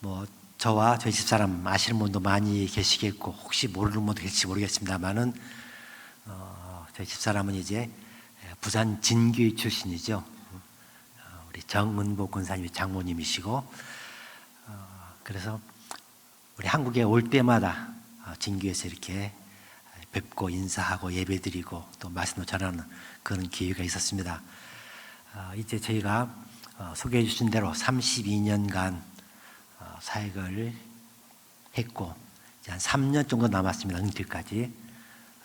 뭐 저와 저희 집사람 아시는 분도 많이 계시겠고 혹시 모르는 분도 계실지 모르겠습니다만은 저희 집사람은 이제 부산 진교회 출신이죠. 우리 정은보 권사님이 장모님이시고 그래서 우리 한국에 올 때마다 진교회에서 이렇게 뵙고 인사하고 예배드리고 또 말씀도 전하는 그런 기회가 있었습니다. 이제 저희가 소개해 주신 대로 32년간 사역을 했고 이제 한 3년 정도 남았습니다. 은퇴까지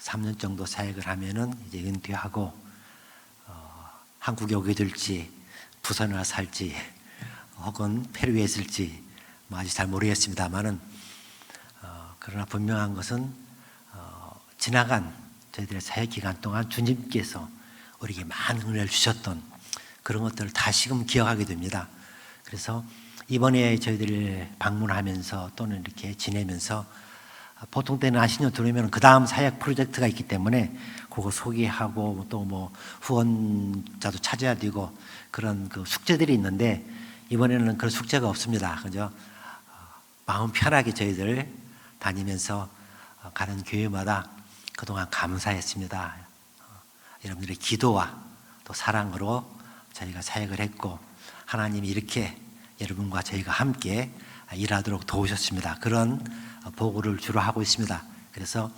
3년 정도 사역을 하면은 이제 은퇴하고 한국에 오게 될지 부산에 와서 살지 혹은 페루에 있을지 뭐 아직 잘 모르겠습니다만은 그러나 분명한 것은 지나간 저희들의 사역 기간 동안 주님께서 우리에게 많은 은혜를 주셨던 그런 것들을 다시금 기억하게 됩니다. 그래서 이번에 저희들이 방문하면서 또는 이렇게 지내면서 보통 때는 아시는 들으면 그 다음 사역 프로젝트가 있기 때문에 그거 소개하고 또 뭐 후원자도 찾아야 되고 그런 그 숙제들이 있는데 이번에는 그런 숙제가 없습니다. 그죠? 마음 편하게 저희들 다니면서 가는 교회마다 그동안 감사했습니다. 여러분들의 기도와 또 사랑으로 저희가 사역을 했고 하나님이 이렇게 여러분과 저희가 함께 일하도록 도우셨습니다. 그런 보고를 주로 하고 있습니다. 그래서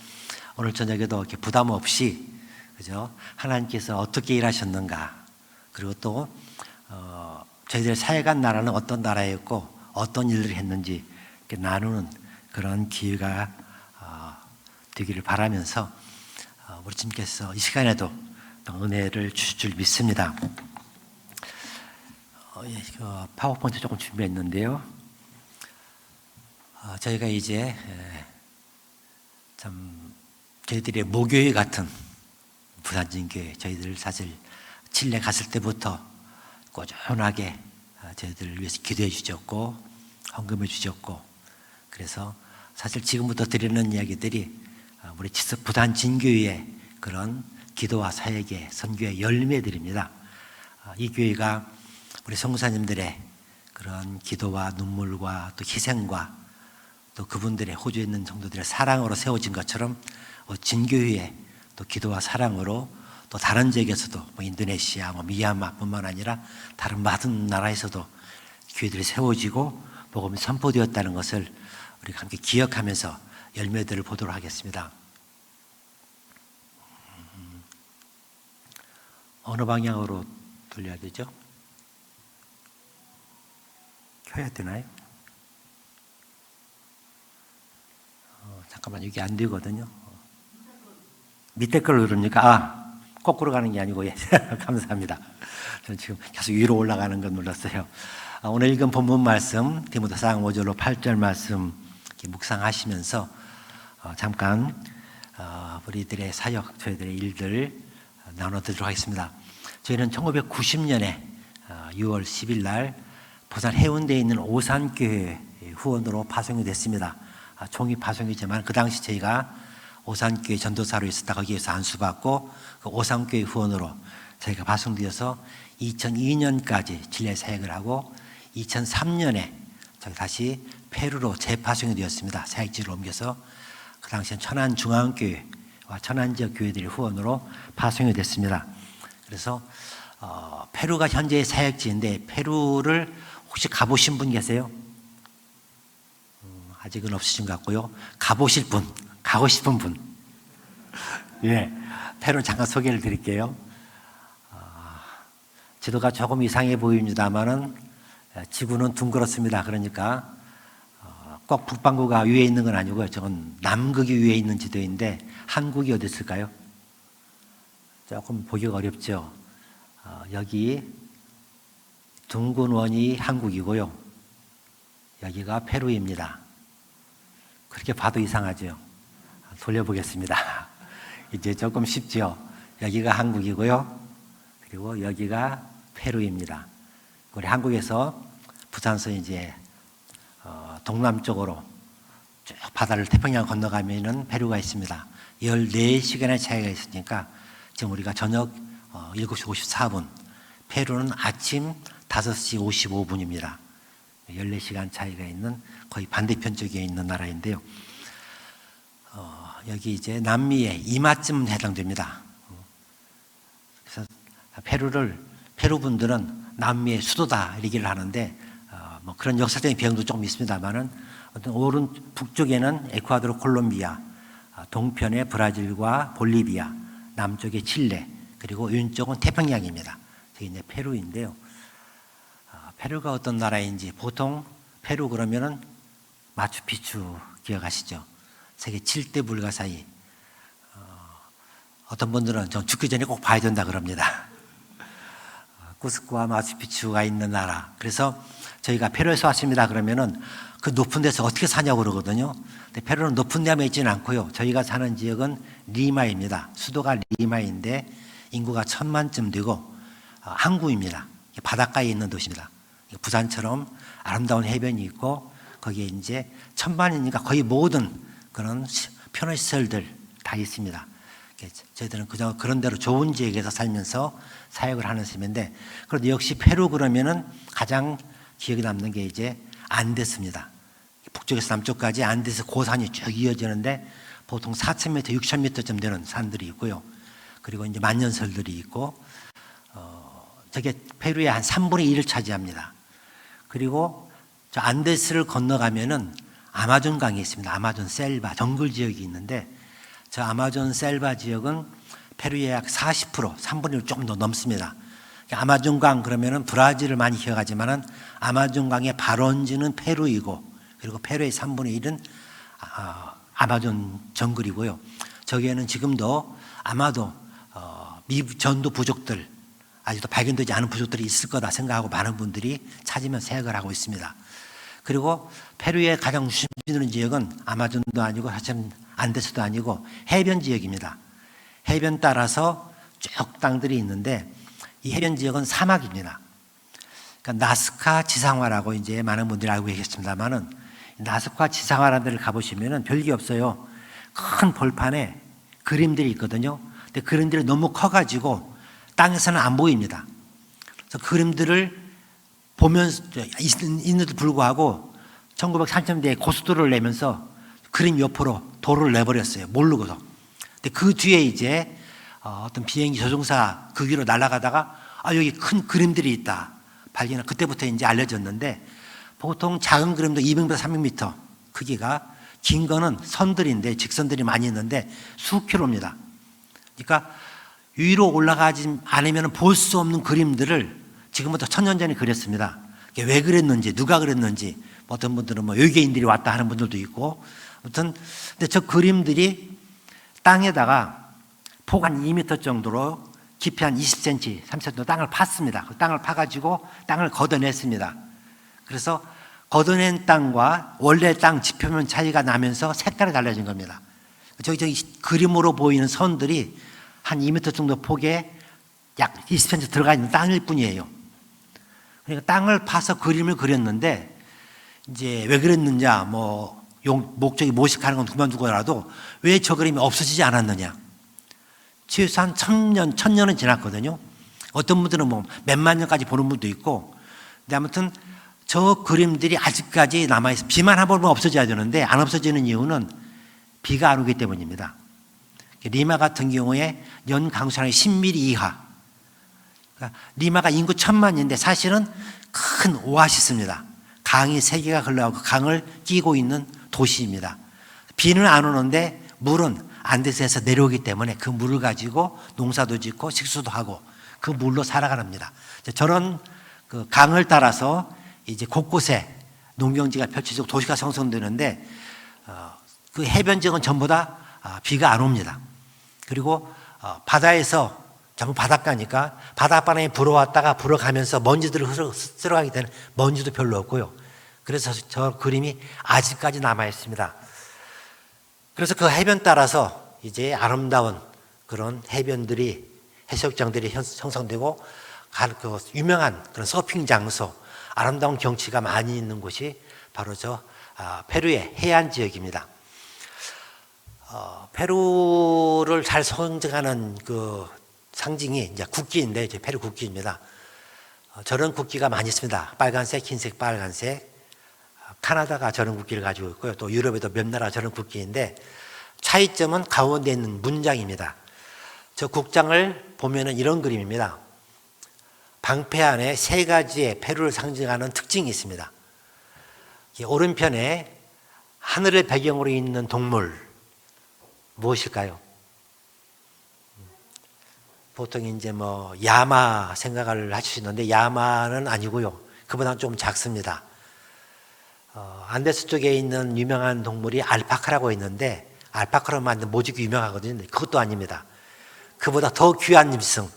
오늘 저녁에도 이렇게 부담 없이 그죠? 하나님께서 어떻게 일하셨는가 그리고 또 저희들 사역한 나라는 어떤 나라였고 어떤 일들을 했는지 이렇게 나누는 그런 기회가 되기를 바라면서 우리 주님께서 이 시간에도 은혜를 주실 줄 믿습니다. 파워포인트 조금 준비했는데요. 저희가 이제 참 저희들의 모교회 같은 부산진교회 저희들 사실 칠레 갔을 때부터 꾸준하게 저희들을 위해서 기도해 주셨고 헌금해 주셨고 그래서 사실 지금부터 드리는 이야기들이 우리 부산진교회의 그런 기도와 사역의 선교의 열매들입니다. 이 교회가 우리 선교사님들의 그런 기도와 눈물과 또 희생과 또 그분들의 호주에 있는 성도들의 사랑으로 세워진 것처럼 진교회의 또 기도와 사랑으로 또 다른 지역에서도 뭐 인도네시아, 뭐 미얀마뿐만 아니라 다른 많은 나라에서도 교회들이 세워지고 복음이 선포되었다는 것을 우리가 함께 기억하면서 열매들을 보도록 하겠습니다. 어느 방향으로 돌려야 되죠? 켜야 되나요? 잠깐만 이게 안 되거든요. 밑에 걸 누릅니까? 거꾸로 가는 게 아니고 예. 감사합니다. 저는 지금 계속 위로 올라가는 건 눌렀어요. 오늘 읽은 본문 말씀 디모데서 5절로 8절 말씀 묵상하시면서 잠깐 우리들의 사역, 저희들의 일들 나눠드리도록 하겠습니다. 저희는 1990년에 6월 10일 날 부산 해운대에 있는 오산교회 후원으로 파송이 됐습니다. 총이 파송이지만 그 당시 저희가 오산교회 전도사로 있었다 거기에서 안수받고 그 오산교회 후원으로 저희가 파송되어서 2002년까지 진례 사역을 하고 2003년에 저희 다시 페루로 재파송이 되었습니다. 사역지를 옮겨서 그 당시엔 천안중앙교회와 천안지역 교회들의 후원으로 파송이 됐습니다. 그래서 페루가 현재의 사역지인데 페루를 혹시 가보신 분 계세요? 아직은 없으신 것 같고요. 가보실 분, 가고 싶은 분. 예, 페루 잠깐 소개를 드릴게요. 지도가 조금 이상해 보입니다만은 지구는 둥그렇습니다. 그러니까 꼭 북반구가 위에 있는 건 아니고요. 저건 남극이 위에 있는 지도인데 한국이 어디 있을까요? 조금 보기가 어렵죠. 여기 둥근 원이 한국이고요. 여기가 페루입니다. 그렇게 봐도 이상하죠. 돌려보겠습니다. 이제 조금 쉽죠. 여기가 한국이고요. 그리고 여기가 페루입니다. 우리 한국에서 부산서 이제 동남쪽으로 쭉 바다를 태평양 건너가면은 페루가 있습니다. 14시간의 차이가 있으니까 지금 우리가 저녁 7시 54분, 페루는 아침 5시 55분입니다. 14시간 차이가 있는 거의 반대편 쪽에 있는 나라인데요. 여기 이제 남미의 이마쯤 해당됩니다. 그래서 페루 분들은 남미의 수도다 이렇게 하는데 뭐 그런 역사적인 배경도 조금 있습니다만은 어떤 오른 북쪽에는 에콰도르, 콜롬비아, 동편에 브라질과 볼리비아, 남쪽에 칠레, 그리고 왼쪽은 태평양입니다. 저기 이제 페루인데요. 페루가 어떤 나라인지 보통 페루 그러면은 마추픽추 기억하시죠? 세계 7대 불가사의. 어떤 분들은 전 죽기 전에 꼭 봐야 된다 그럽니다. 쿠스코와 마추픽추가 있는 나라. 그래서 저희가 페루에서 왔습니다 그러면은 그 높은 데서 어떻게 사냐고 그러거든요. 근데 페루는 높은 데만 있지는 않고요. 저희가 사는 지역은 리마입니다. 수도가 리마인데 인구가 1000만쯤 되고 항구입니다. 바닷가에 있는 도시입니다. 부산처럼 아름다운 해변이 있고 거기에 이제 1000만이니까 거의 모든 그런 편의시설들 다 있습니다. 저희들은 그저 그런 대로 좋은 지역에서 살면서 사역을 하는 셈인데, 그런데 역시 페루 그러면은 가장 기억에 남는 게 이제 안데스입니다. 북쪽에서 남쪽까지 안데스 고산이 쭉 이어지는데 보통 4,000m, 6,000m쯤 되는 산들이 있고요. 그리고 이제 만년설들이 있고, 저게 페루의 한 3분의 1을 차지합니다. 그리고 저 안데스를 건너가면은 아마존 강이 있습니다. 아마존 셀바 정글 지역이 있는데, 저 아마존 셀바 지역은 페루의 약 40%, 3분의 1 조금 더 넘습니다. 아마존 강 그러면은 브라질을 많이 기억하지만은 아마존 강의 발원지는 페루이고, 그리고 페루의 3분의 1은 아마존 정글이고요. 저기에는 지금도 아마도 미국 전도 부족들, 아직도 발견되지 않은 부족들이 있을 거다 생각하고 많은 분들이 찾으면 사역을 하고 있습니다. 그리고 페루의 가장 중심 있는 지역은 아마존도 아니고 사실 안데스도 아니고 해변 지역입니다. 해변 따라서 쭉 땅들이 있는데 이 해변 지역은 사막입니다. 그러니까 나스카 지상화라고 이제 많은 분들이 알고 계시겠습니다만은, 나스카 지상화라는 데를 가보시면은 별게 없어요. 큰 벌판에 그림들이 있거든요. 근데 그림들이 너무 커가지고 땅에서는 안 보입니다. 그래서 그림들을 보면서 있는데도 불구하고 1930년대에 고속도로를 내면서 그림 옆으로 도로를 내버렸어요. 모르고서. 근데 그 뒤에 이제 어떤 비행기 조종사 그 위로 날아가다가 여기 큰 그림들이 있다 발견을, 그때부터 이제 알려졌는데, 보통 작은 그림도 200m, 300m 크기가, 긴 거는 선들인데 직선들이 많이 있는데 수 킬로입니다. 그러니까 위로 올라가지 않으면 볼 수 없는 그림들을 지금부터 1000년 전에 그렸습니다. 왜 그랬는지, 누가 그랬는지, 어떤 분들은 뭐 외계인들이 왔다 하는 분들도 있고, 아무튼 근데 저 그림들이 땅에다가 폭 한 2m 정도로 깊이 한 20cm, 30cm 땅을 팠습니다. 그 땅을 파가지고 땅을 걷어냈습니다. 그래서 걷어낸 땅과 원래 땅 지표면 차이가 나면서 색깔이 달라진 겁니다. 저기 그림으로 보이는 선들이 한 2m 정도 폭에 약 20cm 들어가 있는 땅일 뿐이에요. 그러니까 땅을 파서 그림을 그렸는데, 이제 왜 그랬느냐, 뭐 목적이 모식하는 건 그만두고라도 왜 저 그림이 없어지지 않았느냐. 최소한 1000년은 지났거든요. 어떤 분들은 뭐 몇만 년까지 보는 분도 있고. 근데 아무튼 저 그림들이 아직까지 남아있어요. 비만 한 번만 없어져야 되는데 안 없어지는 이유는 비가 안 오기 때문입니다. 리마 같은 경우에 연 강수량이 10mm 이하. 그러니까 리마가 인구 1000만인데 사실은 큰 오아시스입니다. 강이 3개가 흘러가고 강을 끼고 있는 도시입니다. 비는 안 오는데 물은 안데스에서 내려오기 때문에 그 물을 가지고 농사도 짓고 식수도 하고 그 물로 살아갑니다. 저런 그 강을 따라서 이제 곳곳에 농경지가 펼쳐지고 도시가 성성되는데, 그 해변 지역은 전부 다 비가 안 옵니다. 그리고 바다에서 전부 바닷가니까 바닷바람이 불어왔다가 불어가면서 먼지들을 쓸어가기 때문에 먼지도 별로 없고요. 그래서 저 그림이 아직까지 남아 있습니다. 그래서 그 해변 따라서 이제 아름다운 그런 해변들이, 해수욕장들이 형성되고, 그 유명한 그런 서핑 장소, 아름다운 경치가 많이 있는 곳이 바로 저 페루의 해안 지역입니다. 페루를 잘 상징하는 그 상징이 이제 국기인데, 이제 페루 국기입니다. 저런 국기가 많이 있습니다. 빨간색, 흰색, 빨간색. 캐나다가 저런 국기를 가지고 있고요. 또 유럽에도 몇 나라 저런 국기인데 차이점은 가운데 있는 문장입니다. 저 국장을 보면은 이런 그림입니다. 방패 안에 세 가지의 페루를 상징하는 특징이 있습니다. 오른편에 하늘을 배경으로 있는 동물 무엇일까요? 보통 이제 뭐 야마 생각을 하실 수 있는데 야마는 아니고요. 그보다는 좀 작습니다. 안데스 쪽에 있는 유명한 동물이 알파카라고 있는데 알파카로 만든 모직이 유명하거든요. 그것도 아닙니다. 그보다 더 귀한 짐승.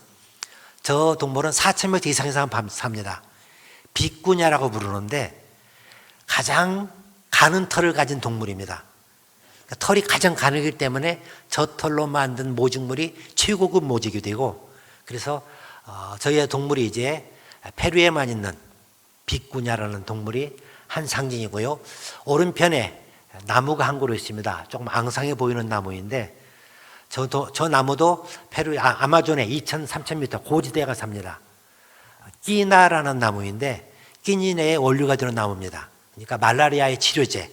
저 동물은 4,000m 이상에서 삽니다. 비꾸냐라고 부르는데 가장 가는 털을 가진 동물입니다. 털이 가장 가늘기 때문에 저 털로 만든 모직물이 최고급 모직이 되고 그래서 저희의 동물이 이제 페루에만 있는 비꾸냐라는 동물이 한 상징이고요. 오른편에 나무가 한 그루 있습니다. 조금 앙상해 보이는 나무인데 저 나무도 페루 아마존에 2,000, 3,000m 고지대가 삽니다. 끼나라는 나무인데 끼니 내에 원료가 되는 나무입니다. 그러니까 말라리아의 치료제.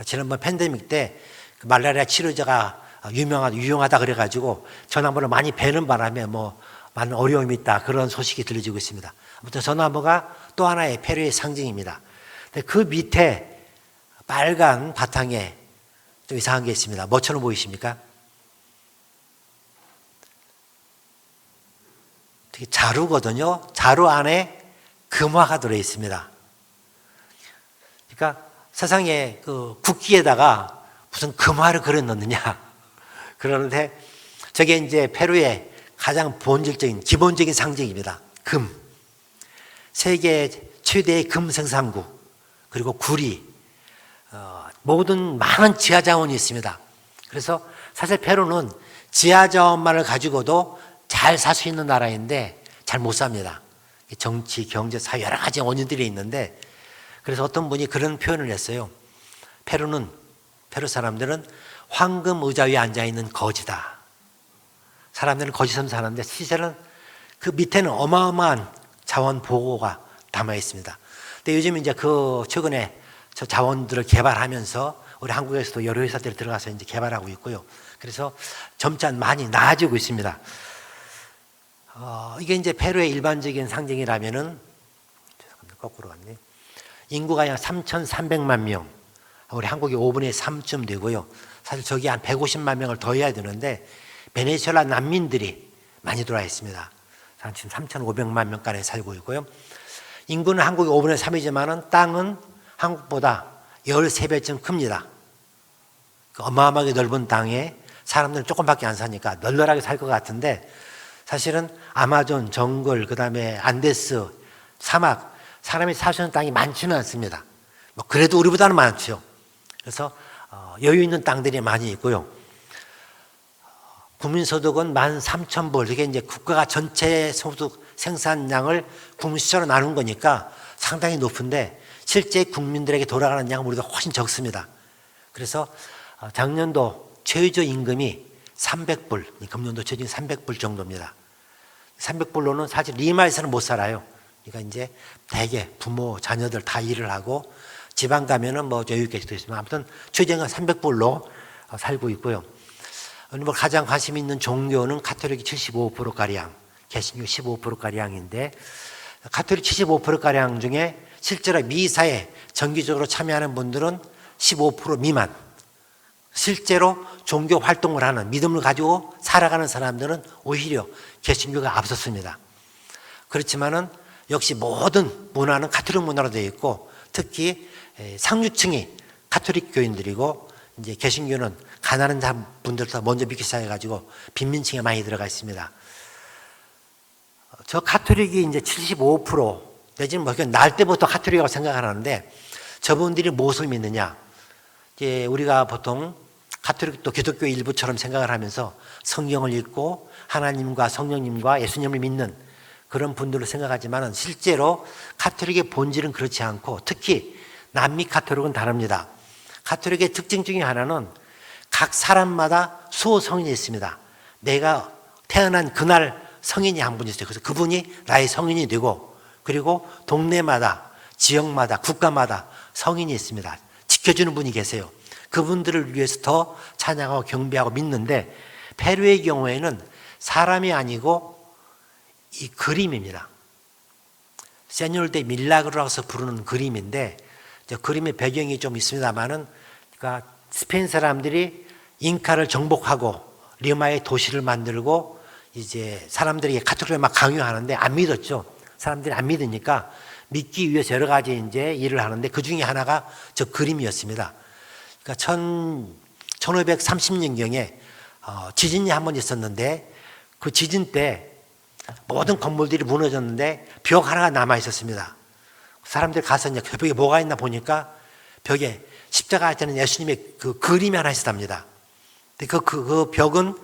지난번 팬데믹 때 그 말라리아 치료제가 유용하다 그래가지고 저 나무를 많이 베는 바람에 뭐 많은 어려움이 있다 그런 소식이 들려지고 있습니다. 아무튼 저 나무가 또 하나의 페루의 상징입니다. 근데 그 밑에 빨간 바탕에 좀 이상한 게 있습니다. 뭐처럼 보이십니까? 되게 자루거든요. 자루 안에 금화가 들어 있습니다. 그러니까 세상에 그 국기에다가 무슨 금화를 그려 넣느냐. 그러는데 저게 이제 페루의 가장 본질적인 기본적인 상징입니다. 금. 세계 최대의 금 생산국 그리고 구리 모든 많은 지하 자원이 있습니다. 그래서 사실 페루는 지하 자원만을 가지고도 잘 살 수 있는 나라인데 잘 못 삽니다. 정치, 경제, 사회 여러 가지 원인들이 있는데 그래서 어떤 분이 그런 표현을 했어요. 페루 사람들은 황금 의자 위에 앉아있는 거지다. 사람들은 거지처럼 사는데 실제로는 그 밑에는 어마어마한 자원 보고가 담아 있습니다. 근데 요즘 이제 최근에 저 자원들을 개발하면서 우리 한국에서도 여러 회사들이 들어가서 이제 개발하고 있고요. 그래서 점차 많이 나아지고 있습니다. 이게 이제 페루의 일반적인 상징이라면은 거꾸로 갔네. 인구가 약 3,300만 명. 우리 한국이 5분의 3쯤 되고요. 사실 저기 한 150만 명을 더 해야 되는데 베네수엘라 난민들이 많이 들어와 있습니다. 지금 3,500만 명가량이 살고 있고요. 인구는 한국이 5분의 3이지만 땅은 한국보다 13배쯤 큽니다. 그 어마어마하게 넓은 땅에 사람들은 조금밖에 안 사니까 널널하게 살 것 같은데 사실은 아마존 정글 그다음에 안데스 사막 사람이 살 수 있는 땅이 많지는 않습니다. 뭐 그래도 우리보다는 많죠. 그래서 여유 있는 땅들이 많이 있고요. 국민소득은 13,000불. 이게 이제 국가가 전체 소득 생산량을 국민 숫자로 나눈 거니까 상당히 높은데 실제 국민들에게 돌아가는 양은 우리가 훨씬 적습니다. 그래서 작년도 최저 임금이 300불, 금년도 최저 300불 정도입니다. 300불로는 사실 리마에서는 못 살아요. 그러니까 이제 대개 부모, 자녀들 다 일을 하고 지방 가면은 뭐 여유 있게 도 있지만 아무튼 최저임금 300불로 살고 있고요. 뭐 가장 관심 있는 종교는 가톨릭이 75%가량, 개신교 15%가량인데 가톨릭 75%가량 중에 실제로 미사에 정기적으로 참여하는 분들은 15% 미만. 실제로 종교 활동을 하는 믿음을 가지고 살아가는 사람들은 오히려 개신교가 앞섰습니다. 그렇지만은 역시 모든 문화는 가톨릭 문화로 되어 있고 특히 상류층이 가톨릭 교인들이고 이제 개신교는 가난한 분들부터 먼저 믿기 시작해가지고 빈민층에 많이 들어가 있습니다. 저 가톨릭이 이제 75% 내지는 뭐 날 때부터 가톨릭이라고 생각하는데 저분들이 무엇을 믿느냐? 이제 우리가 보통 가톨릭도 기독교 일부처럼 생각을 하면서 성경을 읽고 하나님과 성령님과 예수님을 믿는 그런 분들로 생각하지만 실제로 가톨릭의 본질은 그렇지 않고 특히 남미 가톨릭은 다릅니다. 가톨릭의 특징 중에 하나는 각 사람마다 수호 성인이 있습니다. 내가 태어난 그날 성인이 한 분 있어요. 그래서 그분이 나의 성인이 되고 그리고 동네마다 지역마다 국가마다 성인이 있습니다. 지켜주는 분이 계세요. 그분들을 위해서 더 찬양하고 경배하고 믿는데, 페루의 경우에는 사람이 아니고 이 그림입니다. 세뇨르 데 밀라그로라서 부르는 그림인데, 그림의 배경이 좀 있습니다만은, 그러니까 스페인 사람들이 잉카를 정복하고 리마의 도시를 만들고 이제 사람들이 가톨릭을 막 강요하는데 안 믿었죠. 사람들이 안 믿으니까 믿기 위해서 여러 가지 이제 일을 하는데, 그 중에 하나가 저 그림이었습니다. 그러니까 1530년경에 지진이 한 번 있었는데, 그 지진 때 모든 건물들이 무너졌는데 벽 하나가 남아 있었습니다. 사람들이 가서 이제 그 벽에 뭐가 있나 보니까 벽에 십자가에 있는 예수님의 그 그림이 하나 있었답니다. 근데 그 벽은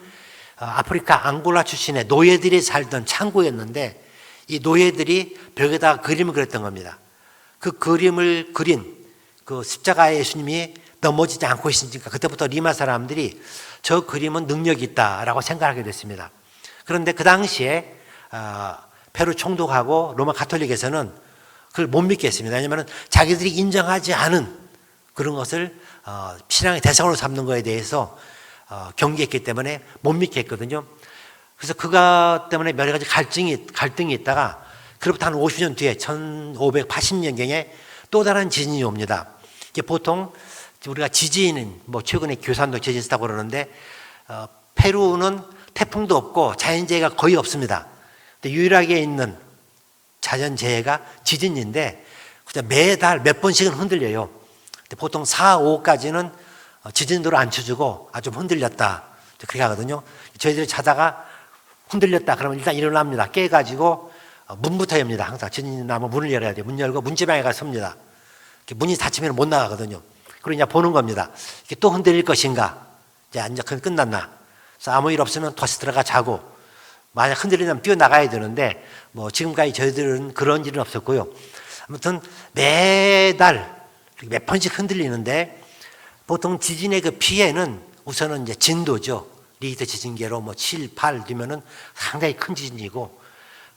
아프리카 앙골라 출신의 노예들이 살던 창고였는데, 이 노예들이 벽에다가 그림을 그렸던 겁니다. 그 그림을 그린 그 십자가의 예수님이 넘어지지 않고 있으니까 그때부터 리마 사람들이 저 그림은 능력이 있다라고 생각하게 됐습니다. 그런데 그 당시에 페루 총독하고 로마 가톨릭에서는 그걸 못 믿겠습니다. 왜냐하면 자기들이 인정하지 않은 그런 것을 신앙의 대상으로 삼는 것에 대해서 경계했기 때문에 못 믿겠거든요. 그래서 그것 때문에 여러 가지 갈등이 있다가, 그로부터 한 50년 뒤에 1580년경에 또 다른 지진이 옵니다. 이게 보통 우리가 지진은 뭐 최근에 교산도 지진 있다고 그러는데, 페루는 태풍도 없고 자연재해가 거의 없습니다. 근데 유일하게 있는 자연재해가 지진인데, 매달 몇 번씩은 흔들려요. 근데 보통 4, 5까지는 지진도를 안 쳐주고 좀 흔들렸다, 그렇게 하거든요. 저희들이 자다가 흔들렸다 그러면 일단 일어납니다. 깨가지고 문부터 엽니다. 항상 지진이 나면 문을 열어야 돼요. 문 열고 문지방에 가서 섭니다. 문이 닫히면 못 나가거든요. 그리고 이제 보는 겁니다. 이게 또 흔들릴 것인가? 이제 끝났나? 그래서 아무 일 없으면 다시 들어가 자고, 만약 흔들리면 뛰어나가야 되는데, 뭐 지금까지 저희들은 그런 일은 없었고요. 아무튼 매달 몇 번씩 흔들리는데, 보통 지진의 그 피해는 우선은 이제 진도죠. 리히터 지진계로 뭐 7, 8 되면은 상당히 큰 지진이고,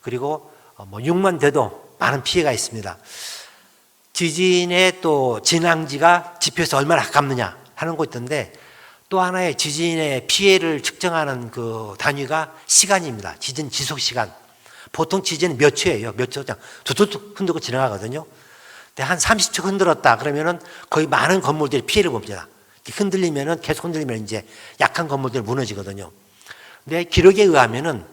그리고 뭐 6만 돼도 많은 피해가 있습니다. 지진의 또 진앙지가 지표에서 얼마나 가깝느냐 하는 거 있던데, 또 하나의 지진의 피해를 측정하는 그 단위가 시간입니다. 지진 지속 시간. 보통 지진은 몇 초예요. 몇 초, 그냥 툭툭 흔들고 지나가거든요. 근데 한 30초 흔들었다 그러면은 거의 많은 건물들이 피해를 봅니다. 흔들리면은, 계속 흔들리면 이제 약한 건물들이 무너지거든요. 근데 기록에 의하면은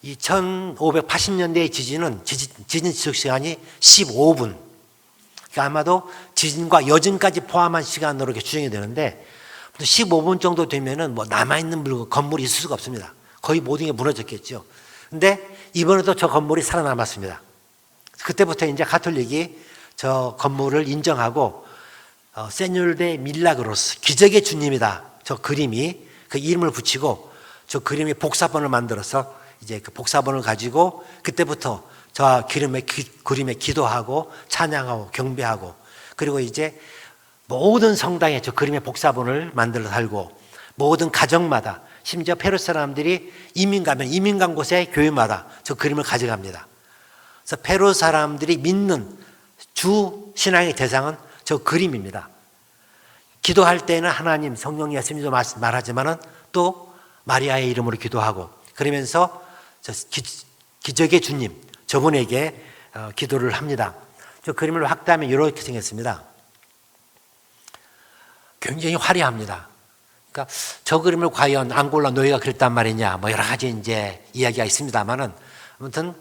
이 1580년대의 지진은 지진 지속 시간이 15분. 그러니까 아마도 지진과 여진까지 포함한 시간으로 이렇게 추정이 되는데, 15분 정도 되면은 뭐 남아있는 건물이 있을 수가 없습니다. 거의 모든 게 무너졌겠죠. 근데 이번에도 저 건물이 살아남았습니다. 그때부터 이제 가톨릭이 저 건물을 인정하고, 세뇨르 데 밀라그로스, 기적의 주님이다, 저 그림이 그 이름을 붙이고, 저 그림의 복사본을 만들어서 이제 그 복사본을 가지고 그때부터 저 그림에 기도하고 찬양하고 경배하고, 그리고 이제 모든 성당에 저 그림의 복사본을 만들어 달고, 모든 가정마다, 심지어 페루 사람들이 이민 가면 이민 간 곳에 교회마다 저 그림을 가져갑니다. 그래서 페루 사람들이 믿는 주 신앙의 대상은 저 그림입니다. 기도할 때는 하나님, 성령, 예수님도 말하지만은 또 마리아의 이름으로 기도하고, 그러면서 저 기적의 주님, 저분에게 기도를 합니다. 저 그림을 확대하면 이렇게 생겼습니다. 굉장히 화려합니다. 그러니까 저 그림을 과연 앙골라 노예가 그렸단 말이냐, 뭐 여러 가지 이제 이야기가 있습니다만은, 아무튼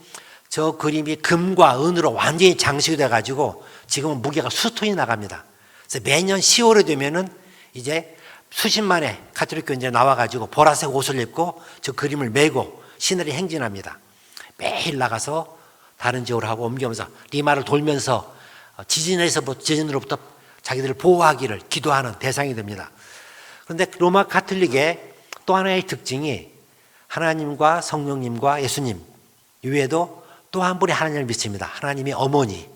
저 그림이 금과 은으로 완전히 장식이 돼가지고 지금은 무게가 수톤이 나갑니다. 그래서 매년 10월에 되면은 이제 수십만의 가톨릭 교인들이 나와가지고 보라색 옷을 입고 저 그림을 메고 시내를 행진합니다. 매일 나가서 다른 지역으로 하고 옮기면서 리마를 돌면서 지진으로부터 자기들을 보호하기를 기도하는 대상이 됩니다. 그런데 로마 가톨릭의 또 하나의 특징이 하나님과 성령님과 예수님 이외에도 또 한 분이 하나님을 믿습니다. 하나님의 어머니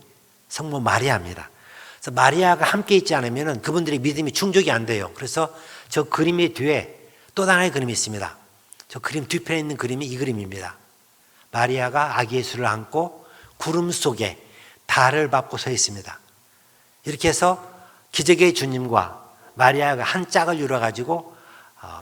성모 마리아입니다. 그래서 마리아가 함께 있지 않으면 그분들의 믿음이 충족이 안 돼요. 그래서 저 그림의 뒤에 또 하나의 그림이 있습니다. 저 그림 뒤편에 있는 그림이 이 그림입니다. 마리아가 아기 예수를 안고 구름 속에 달을 밟고 서 있습니다. 이렇게 해서 기적의 주님과 마리아가 한 짝을 이루어가지고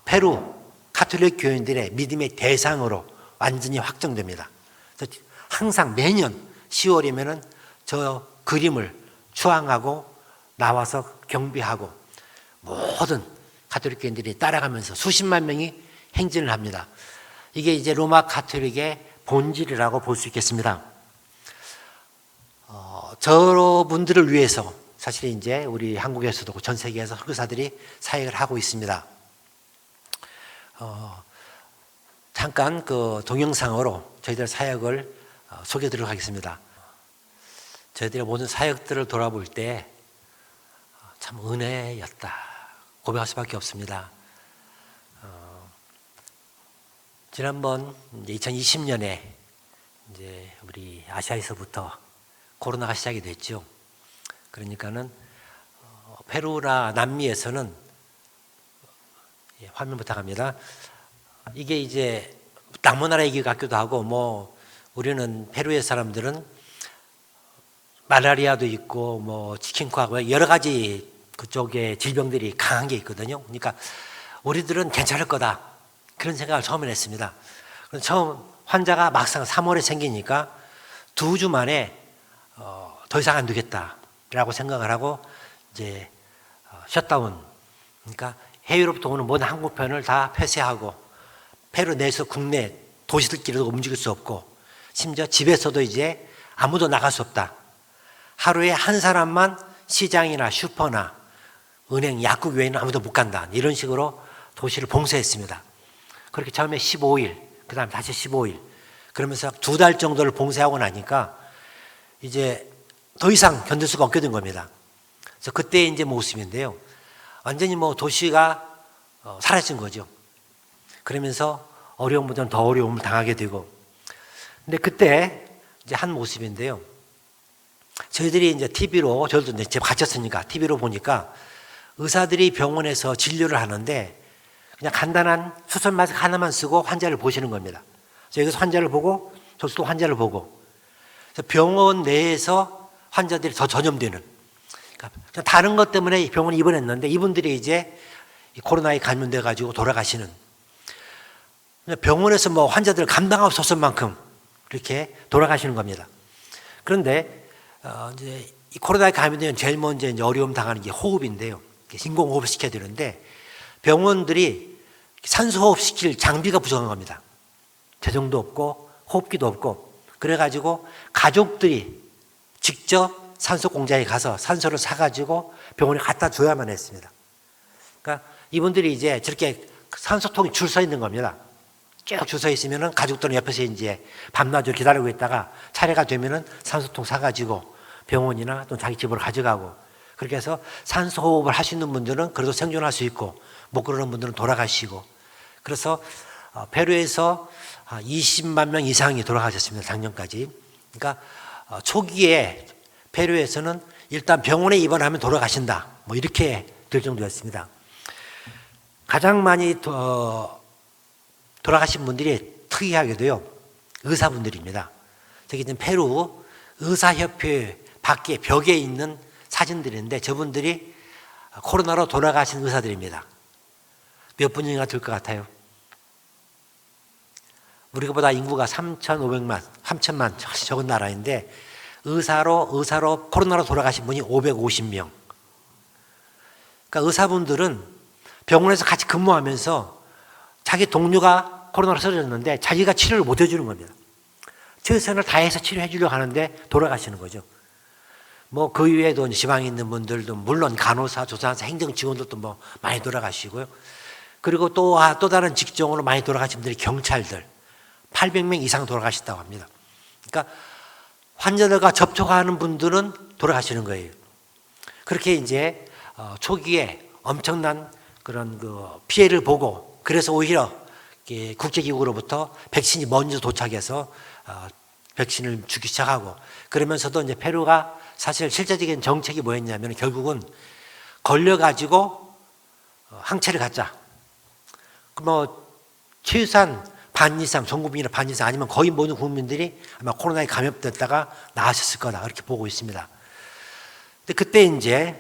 페루 가톨릭 교인들의 믿음의 대상으로 완전히 확정됩니다. 그래서 항상 매년 10월이면은 저 그림을 추앙하고 나와서 경배하고 모든 가톨릭 교인들이 따라가면서 수십만 명이 행진을 합니다. 이게 이제 로마 가톨릭의 본질이라고 볼 수 있겠습니다. 저분들을 위해서 사실 이제 우리 한국에서도 전 세계에서 선교사들이 사역을 하고 있습니다. 잠깐 그 동영상으로 저희들 사역을 소개해드리도록 하겠습니다. 저희들의 모든 사역들을 돌아볼 때 참 은혜였다 고백할 수밖에 없습니다. 지난번 2020년에 이제 우리 아시아에서부터 코로나가 시작이 됐죠. 그러니까는 페루나 남미에서는 화면 부탁합니다. 이게 이제 남모나라 얘기 같기도 하고 뭐 우리는 페루의 사람들은 말라리아도 있고 뭐 치킨코하고 여러 가지 그쪽에 질병들이 강한 게 있거든요. 그러니까 우리들은 괜찮을 거다 그런 생각을 처음에 했습니다. 처음 환자가 막상 3월에 생기니까 2주 만에 더 이상 안 되겠다라고 생각을 하고 이제 셧다운, 그러니까 해외로부터 오는 모든 항공편을 다 폐쇄하고 페루 내에서 국내 도시들끼리도 움직일 수 없고 심지어 집에서도 이제 아무도 나갈 수 없다. 하루에 한 사람만 시장이나 슈퍼나 은행, 약국 외에는 아무도 못 간다. 이런 식으로 도시를 봉쇄했습니다. 그렇게 처음에 15일, 그 다음에 다시 15일. 그러면서 2달 정도를 봉쇄하고 나니까 이제 더 이상 견딜 수가 없게 된 겁니다. 그래서 그때 이제 모습인데요. 완전히 뭐 도시가 사라진 거죠. 그러면서 어려운 분들은 더 어려움을 당하게 되고. 근데 그때 이제 한 모습인데요. 저희들이 이제 TV로, 저희도 이제 집에 갇혔으니까 TV로 보니까 의사들이 병원에서 진료를 하는데 그냥 간단한 수술 마스크 하나만 쓰고 환자를 보시는 겁니다. 그래서 여기서 환자를 보고 저기서 또 환자를 보고. 그래서 병원 내에서 환자들이 더 전염되는. 그러니까 다른 것 때문에 병원에 입원했는데 이분들이 이제 코로나에 감염돼 가지고 돌아가시는. 병원에서 뭐 환자들을 감당할 수 없을 만큼 그렇게 돌아가시는 겁니다. 그런데 이제 이 코로나에 감염되면 제일 먼저 이제 어려움 당하는 게 호흡인데요. 인공호흡을 시켜야 되는데 병원들이 산소호흡 시킬 장비가 부족한 겁니다. 재정도 없고 호흡기도 없고 그래가지고 가족들이 직접 산소 공장에 가서 산소를 사가지고 병원에 갖다 줘야만 했습니다. 그러니까 이분들이 이제 저렇게 산소통이 줄 서 있는 겁니다. 쭉 줄 서 있으면은 가족들은 옆에서 이제 밤낮으로 기다리고 있다가 차례가 되면은 산소통 사가지고 병원이나 또 자기 집으로 가져가고 그렇게 해서 산소 호흡을 하시는 분들은 그래도 생존할 수 있고 못 그러는 분들은 돌아가시고 그래서 페루에서 20만 명 이상이 돌아가셨습니다. 작년까지. 그러니까 초기에 페루에서는 일단 병원에 입원하면 돌아가신다. 뭐 이렇게 될 정도였습니다. 가장 많이 돌아가신 분들이 특이하게도요. 의사분들입니다. 저기 있는 페루 의사협회 밖에 벽에 있는 사진들인데 저분들이 코로나로 돌아가신 의사들입니다. 몇 분이나 될 것 같아요? 우리보다 인구가 3,500만, 3,000만 적은 나라인데 의사로 코로나로 돌아가신 분이 550명. 그러니까 의사분들은 병원에서 같이 근무하면서 자기 동료가 코로나로 쓰러졌는데 자기가 치료를 못 해주는 겁니다. 최선을 다해서 치료해 주려고 하는데 돌아가시는 거죠. 뭐 그 이외에도 지방에 있는 분들도 물론 간호사, 조산사, 행정 직원들도 뭐 많이 돌아가시고요. 그리고 또 다른 직종으로 많이 돌아가신 분들이 경찰들 800명 이상 돌아가셨다고 합니다. 그러니까 환자들과 접촉하는 분들은 돌아가시는 거예요. 그렇게 이제 초기에 엄청난 그런 그 피해를 보고 그래서 오히려 국제기구로부터 백신이 먼저 도착해서 백신을 주기 시작하고 그러면서도 이제 페루가 사실 실제적인 정책이 뭐였냐면 결국은 걸려가지고 항체를 갖자. 뭐 최소한 반 이상, 전 국민의 반 이상 아니면 거의 모든 국민들이 아마 코로나에 감염됐다가 나으셨을 거다. 그렇게 보고 있습니다. 근데 그때 이제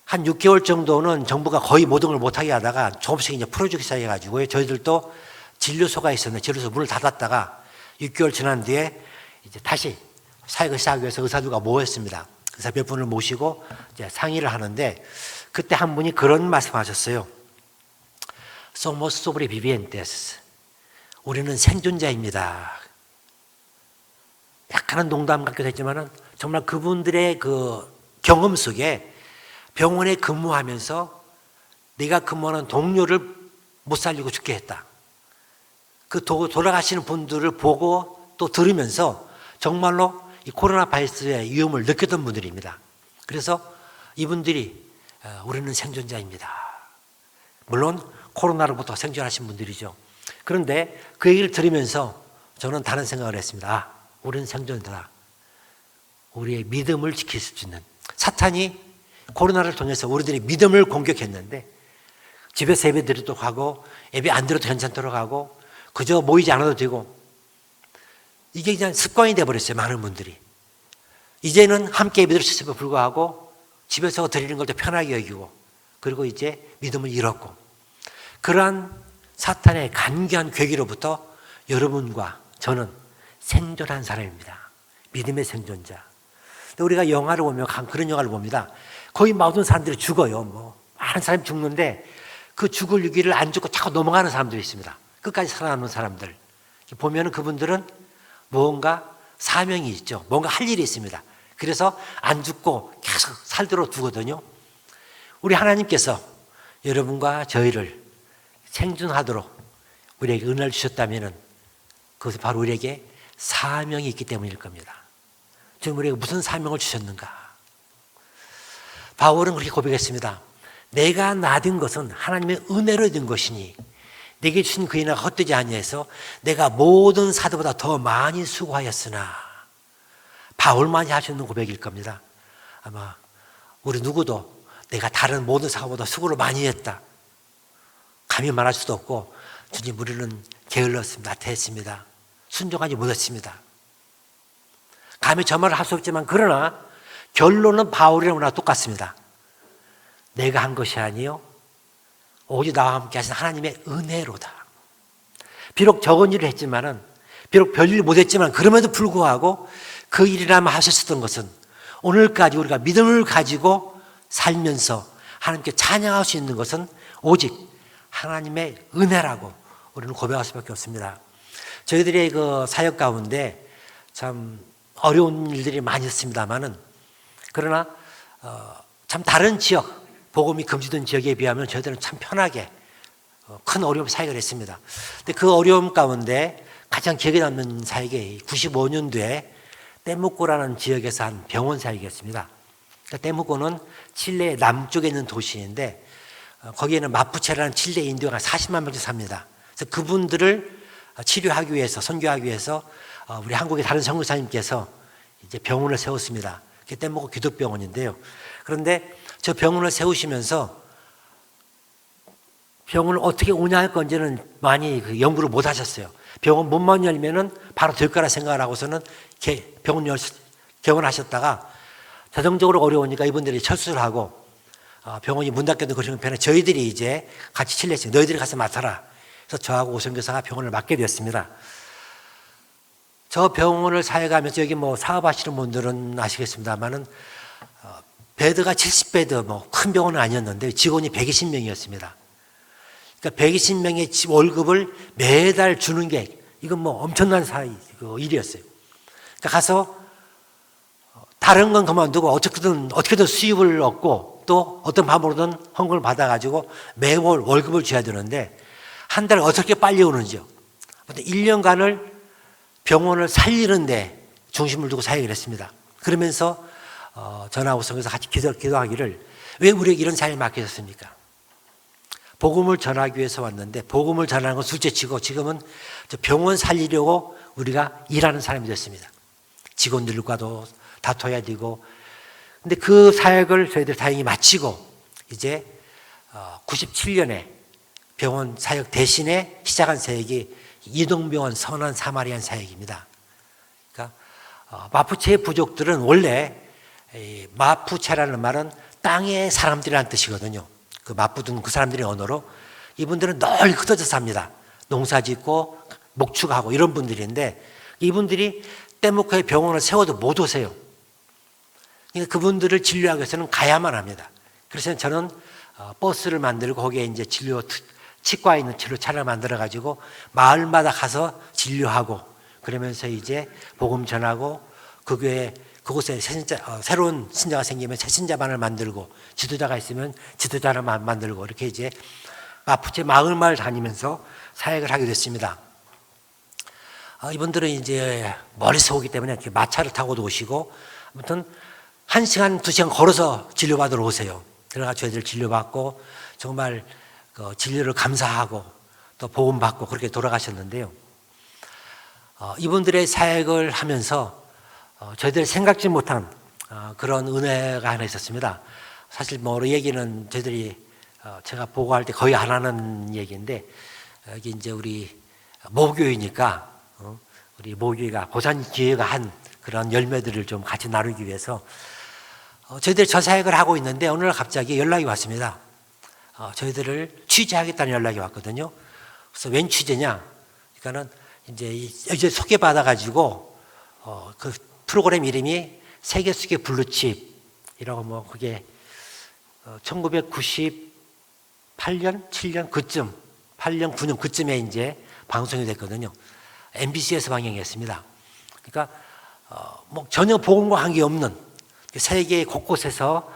한 6개월 정도는 정부가 거의 모든 걸 못하게 하다가 조금씩 이제 풀어주기 시작해가지고 저희들도 진료소가 있었는데 진료소 문을 닫았다가 6개월 지난 뒤에 이제 다시 사역을 시작하기 위해서 의사들과 모였습니다. 의사 몇 분을 모시고 이제 상의를 하는데 그때 한 분이 그런 말씀하셨어요. Somos sobrevivientes. 우리는 생존자입니다. 약간은 농담 같기도 했지만은 정말 그분들의 그 경험 속에 병원에 근무하면서 내가 근무하는 동료를 못 살리고 죽게 했다. 그 돌아가시는 분들을 보고 또 들으면서 정말로 이 코로나 바이러스의 위험을 느꼈던 분들입니다. 그래서 이분들이 우리는 생존자입니다. 물론 코로나로부터 생존하신 분들이죠. 그런데 그 얘기를 들으면서 저는 다른 생각을 했습니다. 우리는 생존자다. 우리의 믿음을 지킬 수 있는 사탄이 코로나를 통해서 우리들의 믿음을 공격했는데 집에서 예배 드리도록 하고 예배 안 드려도 괜찮도록 하고 그저 모이지 않아도 되고 이게 그냥 습관이 돼버렸어요. 많은 분들이 이제는 함께 예배 드리시에 불구하고 집에서 드리는 걸 더 편하게 여기고 그리고 이제 믿음을 잃었고 그러한 사탄의 간교한 괴기로부터 여러분과 저는 생존한 사람입니다. 믿음의 생존자. 우리가 영화를 보면 그런 영화를 봅니다. 거의 모든 사람들이 죽어요. 많은 사람이 죽는데 그 죽을 위기를 안 죽고 자꾸 넘어가는 사람들이 있습니다. 끝까지 살아남는 사람들. 보면은 그분들은 무언가 사명이 있죠. 뭔가 할 일이 있습니다. 그래서 안 죽고 계속 살도록 두거든요. 우리 하나님께서 여러분과 저희를 생존하도록 우리에게 은혜를 주셨다면은 그것은 바로 우리에게 사명이 있기 때문일 겁니다. 지금 우리에게 무슨 사명을 주셨는가? 바울은 그렇게 고백했습니다. 내가 나된 것은 하나님의 은혜로 된 것이니 내게 주신 그 은혜가 헛되지 아니해서 내가 모든 사도보다 더 많이 수고하였으나 바울만이 할 수 있는 고백일 겁니다. 아마 우리 누구도 내가 다른 모든 사도보다 수고를 많이 했다. 감히 말할 수도 없고 주님 우리는 게을렀습니다. 나태했습니다. 순종하지 못했습니다. 감히 저 말을 할 수 없지만 그러나 결론은 바울이랑 나랑 똑같습니다. 내가 한 것이 아니요 오직 나와 함께 하신 하나님의 은혜로다. 비록 적은 일을 했지만은 비록 별일 못했지만 그럼에도 불구하고 그 일이라면 하셨던 것은 오늘까지 우리가 믿음을 가지고 살면서 하나님께 찬양할 수 있는 것은 오직 하나님의 은혜라고 우리는 고백할 수밖에 없습니다. 저희들의 그 사역 가운데 참 어려운 일들이 많이 있습니다만은 그러나 참 다른 지역 복음이 금지된 지역에 비하면 저희들은 참 편하게 큰 어려움 사역을 했습니다. 근데 그 어려움 가운데 가장 기억에 남는 사역이 95년도에 때무코라는 지역에서 한 병원 사역이었습니다. 때무코는 칠레 남쪽에 있는 도시인데 거기에는 마푸체라는 칠레 인디오가 40만 명씩 삽니다. 그래서 그분들을 치료하기 위해서 선교하기 위해서 우리 한국의 다른 선교사님께서 이제 병원을 세웠습니다. 그게 때무코 기독병원인데요. 그런데 저 병원을 세우시면서 병원을 어떻게 운영할 건지는 많이 연구를 못 하셨어요. 병원 문만 열면은 바로 될 거라 생각을 하고서는 병원 개원하셨다가 자정적으로 어려우니까 이분들이 철수를 하고 병원이 문 닫게 된 그런 편에 저희들이 이제 같이 칠레씩 너희들이 가서 맡아라. 그래서 저하고 오선교사가 병원을 맡게 되었습니다. 저 병원을 사역하면서 여기 사업하시는 분들은 아시겠습니다만은 베드가 70베드 큰 병원은 아니었는데 직원이 120명이었습니다. 그러니까 120명의 월급을 매달 주는 게 이건 엄청난 일이었어요. 그러니까 가서 다른 건 그만두고 어떻게든 수입을 얻고 또 어떤 방법으로든 헌금을 받아가지고 매월 월급을 줘야 되는데 한 달 어떻게 빨리 오는지요. 1년간을 병원을 살리는데 중심을 두고 사역을 했습니다. 그러면서 전하고 성에서 같이 기도하기를 왜 우리에게 이런 사역을 맡기셨습니까? 복음을 전하기 위해서 왔는데 복음을 전하는 건 둘째치고 지금은 병원 살리려고 우리가 일하는 사람이 됐습니다. 직원들과도 다퉈야 되고 근데 그 사역을 저희들 다행히 마치고 이제 97년에 병원 사역 대신에 시작한 사역이 이동병원 선한 사마리안 사역입니다. 그러니까 마푸체의 부족들은 원래 마푸체라는 말은 땅의 사람들이라는 뜻이거든요. 그 마푸든 그 사람들의 언어로 이분들은 널리 흩어져 삽니다. 농사 짓고 목축하고 이런 분들인데 이분들이 떼묵커에 병원을 세워도 못 오세요. 그러니까 그분들을 진료하기 위해서는 가야만 합니다. 그래서 저는 버스를 만들고 거기에 이제 치과에 있는 치료 차를 만들어 가지고 마을마다 가서 진료하고 그러면서 이제 복음 전하고 그 교회 그곳에 새로운 신자가 생기면 새 신자반을 만들고 지도자가 있으면 지도자를 만들고 이렇게 이제 마푸체 마을 다니면서 사역을 하게 됐습니다. 이분들은 이제 멀리서 오기 때문에 이렇게 마차를 타고도 오시고 아무튼 1시간, 2시간 걸어서 진료받으러 오세요. 그래가 저희들 진료받고 정말 그 진료를 감사하고 또 복음받고 그렇게 돌아가셨는데요. 이분들의 사역을 하면서 저희들이 생각지 못한 그런 은혜가 하나 있었습니다. 사실 뭐 얘기는 저희들이 제가 보고할 때 거의 안 하는 얘기인데 여기 이제 우리 모교이니까 우리 모교회가 고산기회가 한 그런 열매들을 좀 같이 나누기 위해서 저희들이 저 사역을 하고 있는데 어느 날 갑자기 연락이 왔습니다. 저희들을 취재하겠다는 연락이 왔거든요. 그래서 웬 취재냐? 그러니까는 이제 소개받아가지고 그 프로그램 이름이 세계 속의 블루칩이라고 뭐 그게 1998년, 7년 그쯤, 8년, 9년 그쯤에 이제 방송이 됐거든요. MBC에서 방영했습니다. 그러니까 뭐 전혀 복음과 관계없는 세계 곳곳에서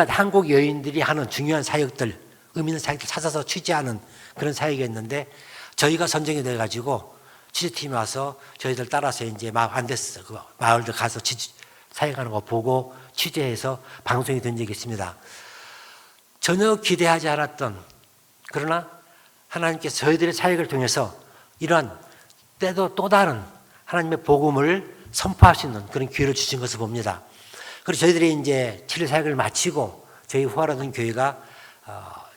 한국 여인들이 하는 중요한 사역들, 의미 있는 사역들 찾아서 취재하는 그런 사역이었는데 저희가 선정이 돼가지고 취재팀이 와서 저희들 따라서 이제 안데스 그 마을들 가서 사역하는 거 보고 취재해서 방송이 된 적이 있습니다. 전혀 기대하지 않았던 그러나 하나님께서 저희들의 사역을 통해서 이러한 때도 또 다른 하나님의 복음을 선포할 수 있는 그런 기회를 주신 것을 봅니다. 그리고 저희들이 이제 칠레 사역을 마치고 저희 후하라던 교회가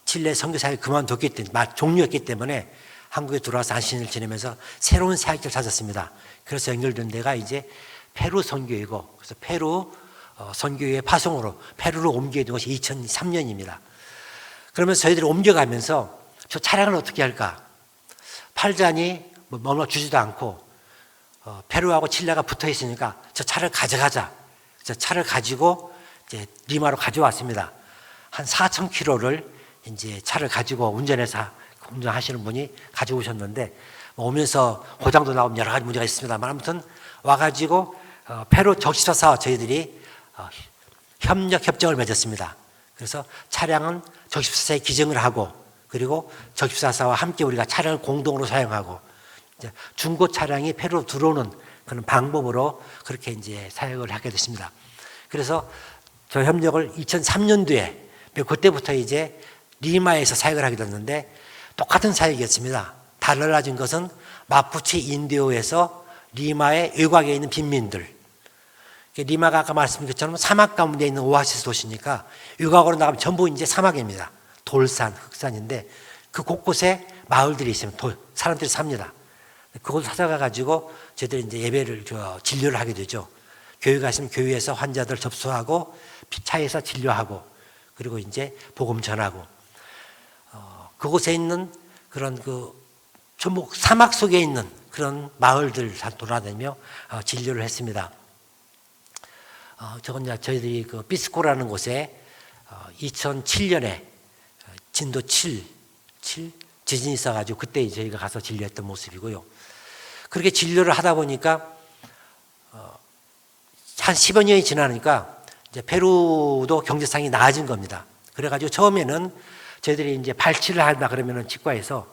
칠레 선교 사역을 그만뒀기 때문에 종료했기 때문에 한국에 들어와서 안신을 지내면서 새로운 사역지를 찾았습니다. 그래서 연결된 데가 이제 페루 선교이고 그래서 페루 선교의 파송으로 페루로 옮겨야 된 것이 2003년입니다. 그러면서 저희들이 옮겨가면서 저 차량을 어떻게 할까? 팔자니 뭐 주지도 않고 페루하고 칠레가 붙어 있으니까 저 차를 가져가자. 저 차를 가지고 이제 리마로 가져왔습니다. 한 4,000km를 이제 차를 가지고 운전하시는 분이 가져오셨는데 오면서 고장도 나오면 여러 가지 문제가 있습니다만 아무튼 와가지고 페루 적십사사와 저희들이 협력협정을 맺었습니다. 그래서 차량은 적십사사에 기증을 하고 그리고 적십사사와 함께 우리가 차량을 공동으로 사용하고 이제 중고 차량이 페루로 들어오는 그런 방법으로 그렇게 이제 사역을 하게 됐습니다. 그래서 저 협력을 2003년도에 그때부터 이제 리마에서 사역을 하게 됐는데 똑같은 사역이었습니다. 달라진 것은 마푸체 인디오에서 리마의 외곽에 있는 빈민들. 리마가 아까 말씀드린 것처럼 사막 가운데 있는 오아시스 도시니까 외곽으로 나가면 전부 이제 사막입니다. 돌산, 흑산인데 그 곳곳에 마을들이 있으면 사람들이 삽니다. 그곳을 찾아가가지고 저희들이 이제 예배를, 진료를 하게 되죠. 교회가 있으면 교회에서 환자들 접수하고 차에서 진료하고 그리고 이제 복음 전하고 그곳에 있는 그런 전부 사막 속에 있는 그런 마을들 돌아다니며 진료를 했습니다. 저희들이 그 비스코라는 곳에 2007년에 진도 7 지진이 있어가지고 그때 저희가 가서 진료했던 모습이고요. 그렇게 진료를 하다 보니까 한 10여 년이 지나니까 이제 페루도 경제상이 나아진 겁니다. 그래가지고 처음에는 저희들이 이제 발치를 한다 그러면은 치과에서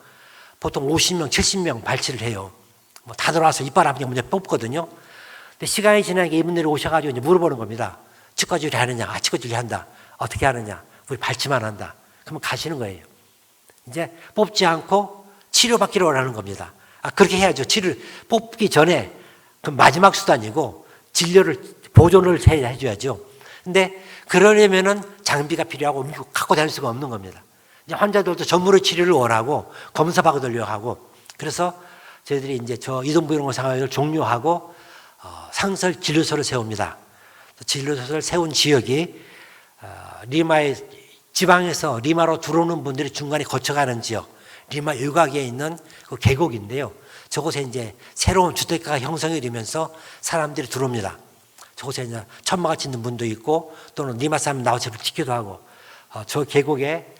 보통 50명, 70명 발치를 해요. 뭐 다 들어와서 이빨 한 개 먼저 뽑거든요. 근데 시간이 지나니까 이분들이 오셔가지고 이제 물어보는 겁니다. 치과 진료 하느냐? 치과 진료 한다. 어떻게 하느냐? 우리 발치만 한다. 그러면 가시는 거예요. 이제 뽑지 않고 치료받기를 원하는 겁니다. 그렇게 해야죠. 뽑기 전에 그 마지막 수단이고 보존을 해줘야죠. 근데 그러려면은 장비가 필요하고 갖고 다닐 수가 없는 겁니다. 이제 환자들도 전문의 치료를 원하고 검사 받으려고 하고 그래서 저희들이 이제 저 이동부용을 상황을 종료하고 상설 진료소를 세웁니다. 진료소를 세운 지역이 리마의 지방에서 리마로 들어오는 분들이 중간에 거쳐가는 지역, 리마 외곽에 있는 그 계곡인데요. 저곳에 이제 새로운 주택가가 형성이 되면서 사람들이 들어옵니다. 저곳에 이제 천막을 짓는 분도 있고 또는 리마 사람 나와서 지키기도 하고 저 계곡에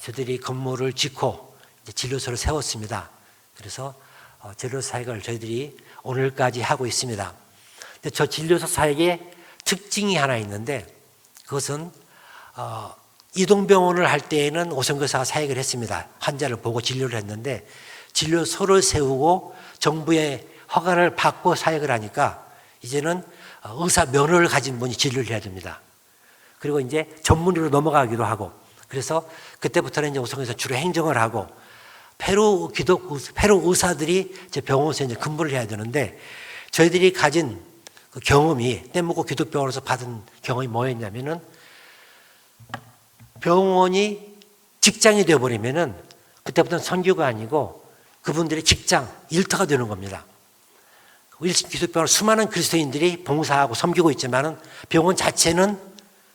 저들이 건물을 짓고 이제 진료소를 세웠습니다. 그래서 진료소 사역을 저희들이 오늘까지 하고 있습니다. 근데 저 진료소 사역의 특징이 하나 있는데 그것은 이동병원을 할 때에는 오선교사가 사역을 했습니다. 환자를 보고 진료를 했는데 진료소를 세우고 정부의 허가를 받고 사역을 하니까 이제는 의사 면허를 가진 분이 진료를 해야 됩니다. 그리고 이제 전문의로 넘어가기도 하고 그래서 그때부터는 이제 오선교사 주로 행정을 하고 페루 의사들이 이제 병원에서 이제 근무를 해야 되는데 저희들이 가진 그 경험이 떼먹고 기독병원에서 받은 경험이 뭐였냐면은 병원이 직장이 되어버리면은 그때부터는 선교가 아니고 그분들의 직장, 일터가 되는 겁니다. 기독병원 수많은 그리스도인들이 봉사하고 섬기고 있지만은 병원 자체는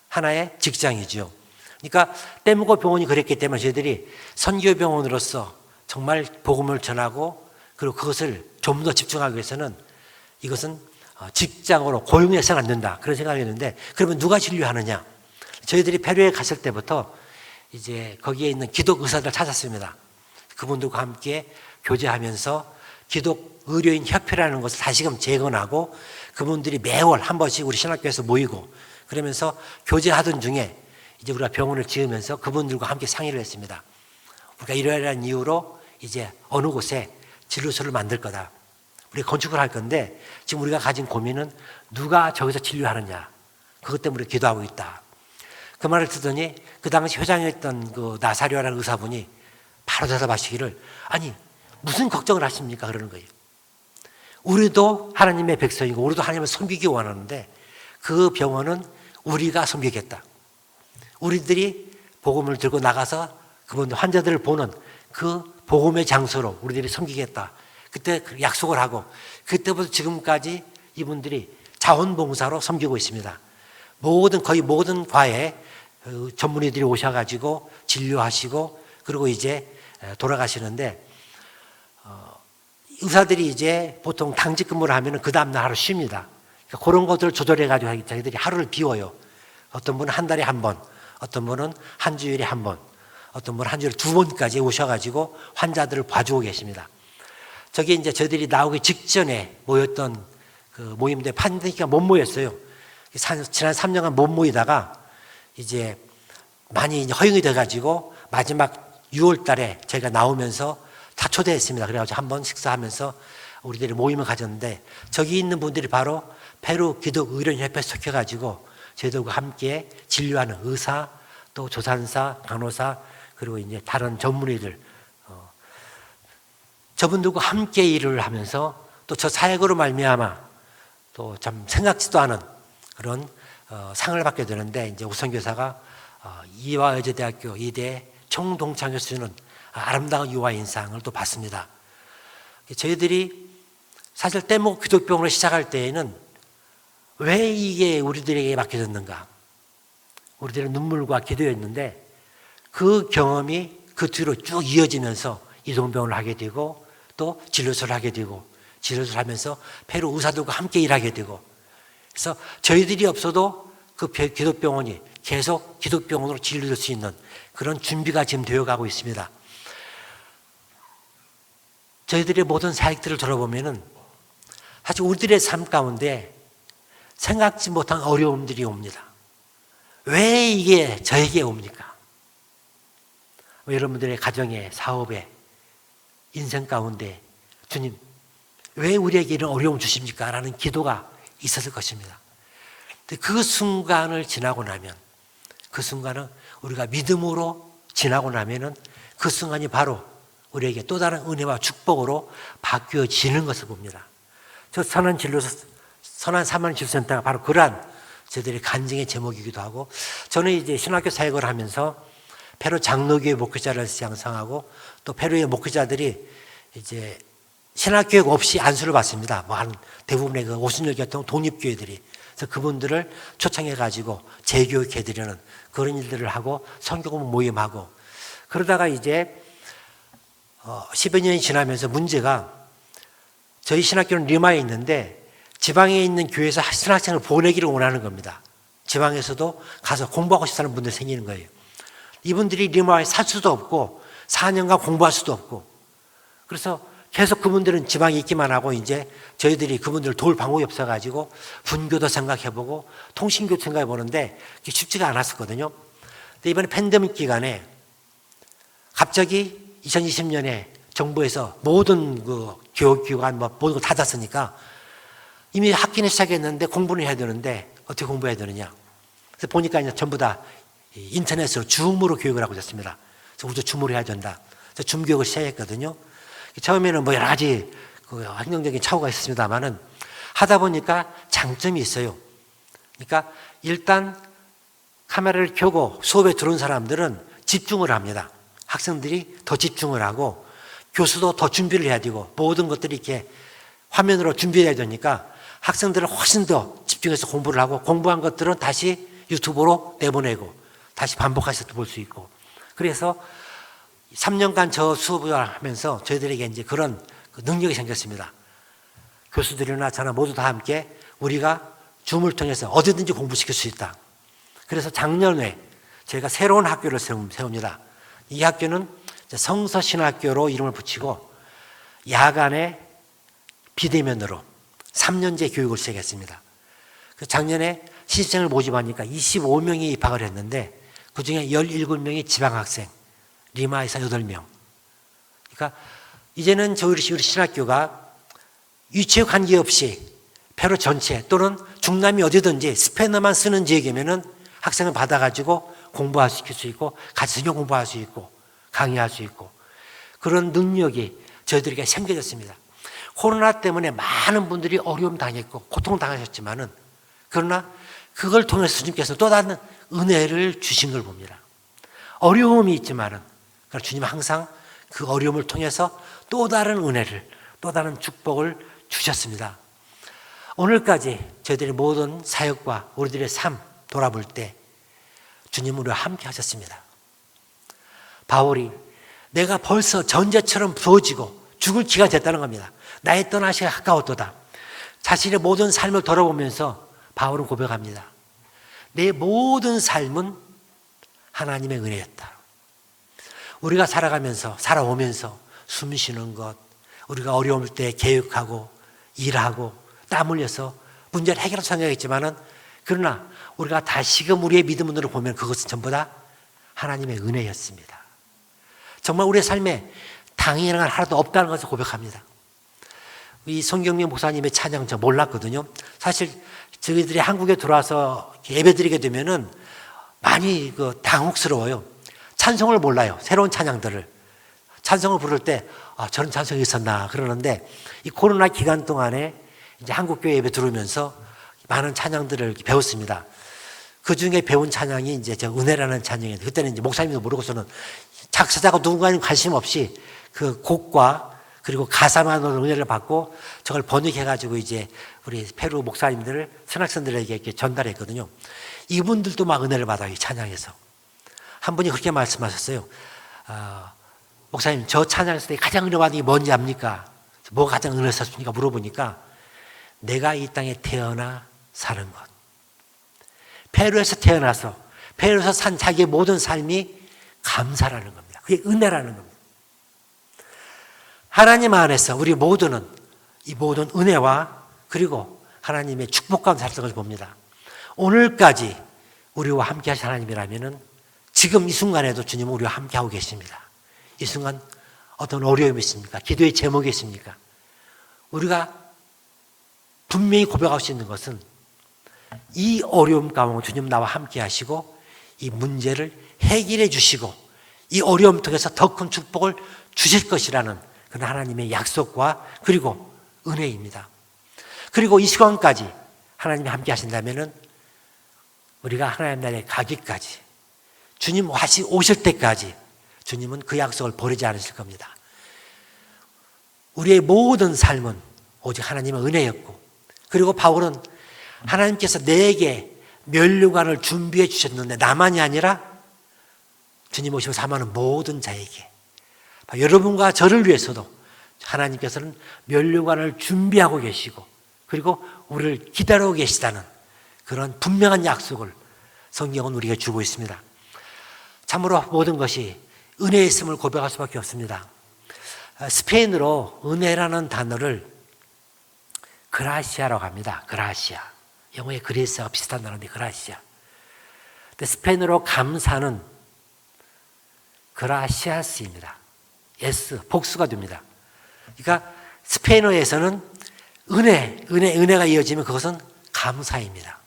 하나의 직장이죠. 그러니까 떼묵고 병원이 그랬기 때문에 저희들이 선교병원으로서 정말 복음을 전하고 그리고 그것을 좀 더 집중하기 위해서는 이것은 직장으로 고용해서는 안 된다. 그런 생각이었는데 그러면 누가 진료하느냐? 저희들이 페루에 갔을 때부터 이제 거기에 있는 기독 의사들 찾았습니다. 그분들과 함께 교제하면서 기독 의료인 협회라는 것을 다시금 재건하고 그분들이 매월 한 번씩 우리 신학교에서 모이고 그러면서 교제하던 중에 이제 우리가 병원을 지으면서 그분들과 함께 상의를 했습니다. 우리가 이러이러한 이유로 이제 어느 곳에 진료소를 만들 거다. 우리가 건축을 할 건데 지금 우리가 가진 고민은 누가 저기서 진료하느냐. 그것 때문에 기도하고 있다. 그 말을 듣더니 그 당시 회장이었던 그 나사리오라는 의사분이 바로 대답하시기를 아니 무슨 걱정을 하십니까? 그러는 거예요. 우리도 하나님의 백성이고 우리도 하나님을 섬기기 원하는데 그 병원은 우리가 섬기겠다. 우리들이 복음을 들고 나가서 그분 환자들을 보는 그 복음의 장소로 우리들이 섬기겠다. 그때 약속을 하고 그때부터 지금까지 이분들이 자원봉사로 섬기고 있습니다. 거의 모든 과에 전문의들이 오셔가지고 진료하시고 그리고 이제 돌아가시는데 의사들이 이제 보통 당직 근무를 하면 그 다음날 하루 쉽니다. 그러니까 그런 것들을 조절해가지고 자기들이 하루를 비워요. 어떤 분은 한 달에 한 번, 어떤 분은 한 주일에 한 번, 어떤 분은 한 주일에 두 번까지 오셔가지고 환자들을 봐주고 계십니다. 저게 이제 저희들이 나오기 직전에 모였던 그 모임인데 팬데믹가 못 모였어요. 지난 3년간 못 모이다가 이제 많이 이제 허용이 돼가지고 마지막 6월 달에 저희가 나오면서 다 초대했습니다. 그래가지고 한번 식사하면서 우리들이 모임을 가졌는데 저기 있는 분들이 바로 페루 기독 의료인협회에 속해가지고 저희들과 함께 진료하는 의사, 또 조산사, 간호사, 그리고 이제 다른 전문의들, 저분들과 함께 일을 하면서 또 저 사역으로 말미암아 또 참 생각지도 않은 그런 상을 받게 되는데 이제 우선교사가 이화여자대학교 이대 총동창회에서 주는 아름다운 유아인상을 또 받습니다. 저희들이 사실 떼목 기독병원을 시작할 때에는 왜 이게 우리들에게 맡겨졌는가? 우리들의 눈물과 기도였는데 그 경험이 그 뒤로 쭉 이어지면서 이동병원을 하게 되고 또 진료소를 하게 되고 진료소를 하면서 페루 의사들과 함께 일하게 되고 그래서 저희들이 없어도 그 기독병원이 계속 기독병원으로 진료될 수 있는 그런 준비가 지금 되어가고 있습니다. 저희들의 모든 사역들을 돌아보면은 사실 우리들의 삶 가운데 생각지 못한 어려움들이 옵니다. 왜 이게 저에게 옵니까? 여러분들의 가정에, 사업에, 인생 가운데 주님 왜 우리에게 이런 어려움 주십니까? 라는 기도가 있었을 것입니다. 그 순간을 지나고 나면 그 순간은 우리가 믿음으로 지나고 나면은 그 순간이 바로 우리에게 또 다른 은혜와 축복으로 바뀌어지는 것을 봅니다. 저 선한 사만 진료센터가 바로 그러한 저희들의 간증의 제목이기도 하고 저는 이제 신학교 사역을 하면서 페루 장로교회 목회자를 양성하고 또 페루의 목회자들이 이제 신학교육 없이 안수를 받습니다. 대부분의 그 오순절 계통 독립교회들이 그래서 그분들을 초청해가지고 재교육해드리는 그런 일들을 하고 성경 모임하고 그러다가 이제 10여 년이 지나면서 문제가 저희 신학교는 리마에 있는데 지방에 있는 교회에서 신학생을 보내기를 원하는 겁니다. 지방에서도 가서 공부하고 싶다는 분들이 생기는 거예요. 이분들이 리마에 살 수도 없고 4년간 공부할 수도 없고 그래서 계속 그분들은 지방에 있기만 하고 이제 저희들이 그분들을 도울 방법이 없어가지고 분교도 생각해보고 통신교도 생각해보는데 그게 쉽지가 않았었거든요. 근데 이번에 팬데믹 기간에 갑자기 2020년에 정부에서 모든 그 교육기관 모든 걸 닫았으니까 이미 학기는 시작했는데 공부는 해야 되는데 어떻게 공부해야 되느냐. 그래서 보니까 이제 전부 다 인터넷으로 줌으로 교육을 하고 있었습니다. 그래서 우리도 줌으로 해야 된다. 그래서 줌 교육을 시작했거든요. 처음에는 뭐 여러 가지 그 환경적인 착오가 있었습니다만은 하다 보니까 장점이 있어요. 그러니까 일단 카메라를 켜고 수업에 들어온 사람들은 집중을 합니다. 학생들이 더 집중을 하고 교수도 더 준비를 해야 되고 모든 것들이 이렇게 화면으로 준비해야 되니까 학생들은 훨씬 더 집중해서 공부를 하고 공부한 것들은 다시 유튜브로 내보내고 다시 반복해서 볼 수 있고 그래서 3년간 저 수업을 하면서 저희들에게 이제 그런 능력이 생겼습니다. 교수들이나 저나 모두 다 함께 우리가 줌을 통해서 어디든지 공부시킬 수 있다. 그래서 작년에 저희가 새로운 학교를 세웁니다. 이 학교는 성서신학교로 이름을 붙이고 야간에 비대면으로 3년제 교육을 시작했습니다. 작년에 신입생을 모집하니까 25명이 입학을 했는데 그중에 17명이 지방학생, 리마에서 8명. 그러니까 이제는 우리 신학교가 유치에 관계없이 페루 전체 또는 중남미 어디든지 스페인어만 쓰는 지역이면은 학생을 받아가지고 공부할 수 있고 같이 성경 공부할 수 있고 강의할 수 있고 그런 능력이 저희들에게 생겨졌습니다. 코로나 때문에 많은 분들이 어려움 당했고 고통 당하셨지만은 그러나 그걸 통해서 주님께서 또 다른 은혜를 주신 걸 봅니다. 어려움이 있지만은 주님은 항상 그 어려움을 통해서 또 다른 은혜를 또 다른 축복을 주셨습니다. 오늘까지 저희들의 모든 사역과 우리들의 삶 돌아볼 때 주님은 우리와 함께 하셨습니다. 바울이 내가 벌써 전제처럼 부어지고 죽을 기가 됐다는 겁니다. 나의 떠나시기가 가까웠도다. 자신의 모든 삶을 돌아보면서 바울은 고백합니다. 내 모든 삶은 하나님의 은혜였다. 우리가 살아오면서 숨 쉬는 것, 우리가 어려울 때 계획하고 일하고 땀 흘려서 문제를 해결할 생각했지만은 그러나 우리가 다시금 우리의 믿음으로 보면 그것은 전부 다 하나님의 은혜였습니다. 정말 우리의 삶에 당연한 건 하나도 없다는 것을 고백합니다. 이 송경민 목사님의 찬양 저 몰랐거든요. 사실 저희들이 한국에 들어와서 예배드리게 되면은 많이 당혹스러워요. 찬송을 몰라요. 새로운 찬양들을. 찬송을 부를 때 저런 찬송이 있었나 그러는데 이 코로나 기간 동안에 이제 한국교회 예배 들으면서 많은 찬양들을 배웠습니다. 그 중에 배운 찬양이 이제 저 은혜라는 찬양인데 그때는 이제 목사님도 모르고서는 작사자가 누군가는 관심 없이 그 곡과 그리고 가사만으로 은혜를 받고 저걸 번역해가지고 이제 우리 페루 목사님들, 선학생들에게 이렇게 전달했거든요. 이분들도 막 은혜를 받아요, 이 찬양에서. 한 분이 그렇게 말씀하셨어요. 목사님, 저 찬양에서 가장 은혜 받은 게 뭔지 압니까? 뭐가 가장 은혜 썼습니까? 물어보니까 내가 이 땅에 태어나 사는 것. 페루에서 태어나서 페루에서 산 자기의 모든 삶이 감사라는 겁니다. 그게 은혜라는 겁니다. 하나님 안에서 우리 모두는 이 모든 은혜와 그리고 하나님의 축복 가운데 살던 것을 봅니다. 오늘까지 우리와 함께 하신 하나님이라면은 지금 이 순간에도 주님은 우리와 함께 하고 계십니다. 이 순간 어떤 어려움이 있습니까? 기도의 제목이 있습니까? 우리가 분명히 고백할 수 있는 것은 이 어려움 가운데 주님 나와 함께 하시고 이 문제를 해결해 주시고 이 어려움 통해서 더 큰 축복을 주실 것이라는 그런 하나님의 약속과 그리고 은혜입니다. 그리고 이 시간까지 하나님이 함께 하신다면은 우리가 하나님 나라에 가기까지 주님 오실 때까지 주님은 그 약속을 버리지 않으실 겁니다. 우리의 모든 삶은 오직 하나님의 은혜였고 그리고 바울은 하나님께서 내게 면류관을 준비해 주셨는데 나만이 아니라 주님 오시고 사모하는 모든 자에게, 여러분과 저를 위해서도 하나님께서는 면류관을 준비하고 계시고 그리고 우리를 기다리고 계시다는 그런 분명한 약속을 성경은 우리에게 주고 있습니다. 참으로 모든 것이 은혜의 있음을 고백할 수밖에 없습니다. 스페인어로 은혜라는 단어를 그라시아라고 합니다. 그라시아. 영어의 그레이스와 비슷한 단어인데 그라시아. 근데 스페인어로 감사는 그라시아스입니다. S, 복수가 됩니다. 그러니까 스페인어에서는 은혜가 이어지면 그것은 감사입니다.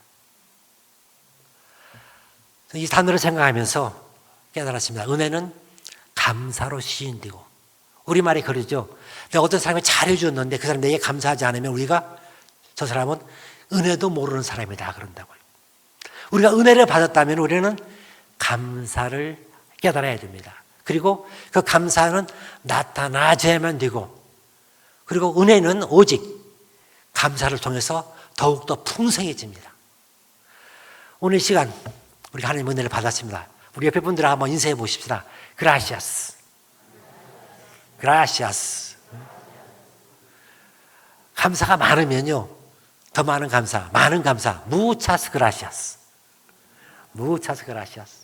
이 단어를 생각하면서 깨달았습니다. 은혜는 감사로 시인되고, 우리말이 그러죠. 내가 어떤 사람이 잘해줬는데 그 사람이 내게 감사하지 않으면 우리가 저 사람은 은혜도 모르는 사람이다 그런다고요. 우리가 은혜를 받았다면 우리는 감사를 깨달아야 됩니다. 그리고 그 감사는 나타나줘야만 되고, 그리고 은혜는 오직 감사를 통해서 더욱더 풍성해집니다. 오늘 시간 우리 하나님 은혜를 받았습니다. 우리 옆에 분들 한번 인사해 보십시다. 그라시아스. 그라시아스. 감사가 많으면요, 더 많은 감사, 많은 감사. 무차스 그라시아스. 무차스 그라시아스.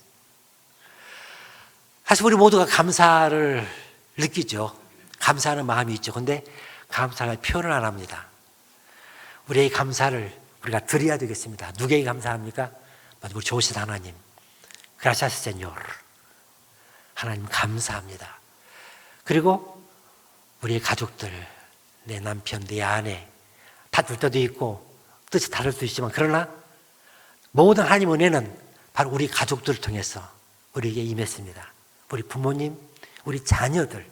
사실 우리 모두가 감사를 느끼죠. 감사하는 마음이 있죠. 그런데 감사를 표현을 안 합니다. 우리의 감사를 우리가 드려야 되겠습니다. 누구에게 감사합니까? 우리 좋으신 하나님. 그라시아스 세뇨르. 하나님 감사합니다. 그리고 우리의 가족들, 내 남편, 내 아내, 다툴 때도 있고 뜻이 다를 수도 있지만, 그러나 모든 하나님 은혜는 바로 우리 가족들을 통해서 우리에게 임했습니다. 우리 부모님, 우리 자녀들,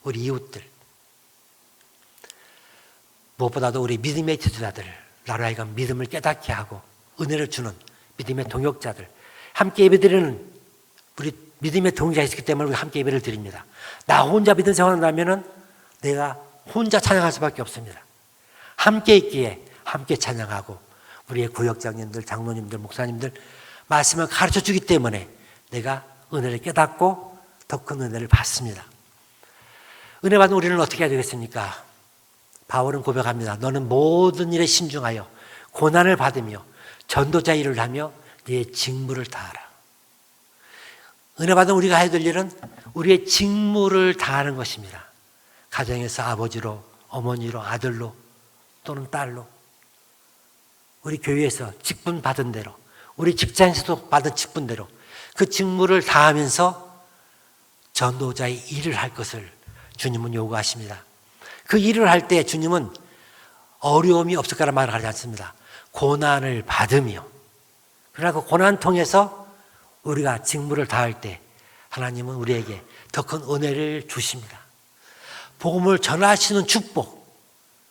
우리 이웃들, 무엇보다도 우리 믿음의 지도자들, 나로 하여금 믿음을 깨닫게 하고 은혜를 주는 믿음의 동역자들, 함께 예배드리는 우리 믿음의 동역자가 있기 때문에 우리 함께 예배를 드립니다. 나 혼자 믿음 생활한다면 내가 혼자 찬양할 수밖에 없습니다. 함께 있기에 함께 찬양하고, 우리의 구역장님들, 장로님들, 목사님들 말씀을 가르쳐 주기 때문에 내가 은혜를 깨닫고 더 큰 은혜를 받습니다. 은혜 받은 우리는 어떻게 해야 되겠습니까? 바울은 고백합니다. 너는 모든 일에 신중하여 고난을 받으며 전도자 일을 하며 네 직무를 다하라. 은혜 받은 우리가 해야 될 일은 우리의 직무를 다하는 것입니다. 가정에서 아버지로, 어머니로, 아들로 또는 딸로, 우리 교회에서 직분 받은 대로, 우리 직장에서도 받은 직분대로 그 직무를 다하면서 전도자의 일을 할 것을 주님은 요구하십니다. 그 일을 할 때 주님은 어려움이 없을 거란 말을 하지 않습니다. 고난을 받으며, 그러나 그 고난 통해서 우리가 직무를 다할 때 하나님은 우리에게 더 큰 은혜를 주십니다. 복음을 전하시는 축복,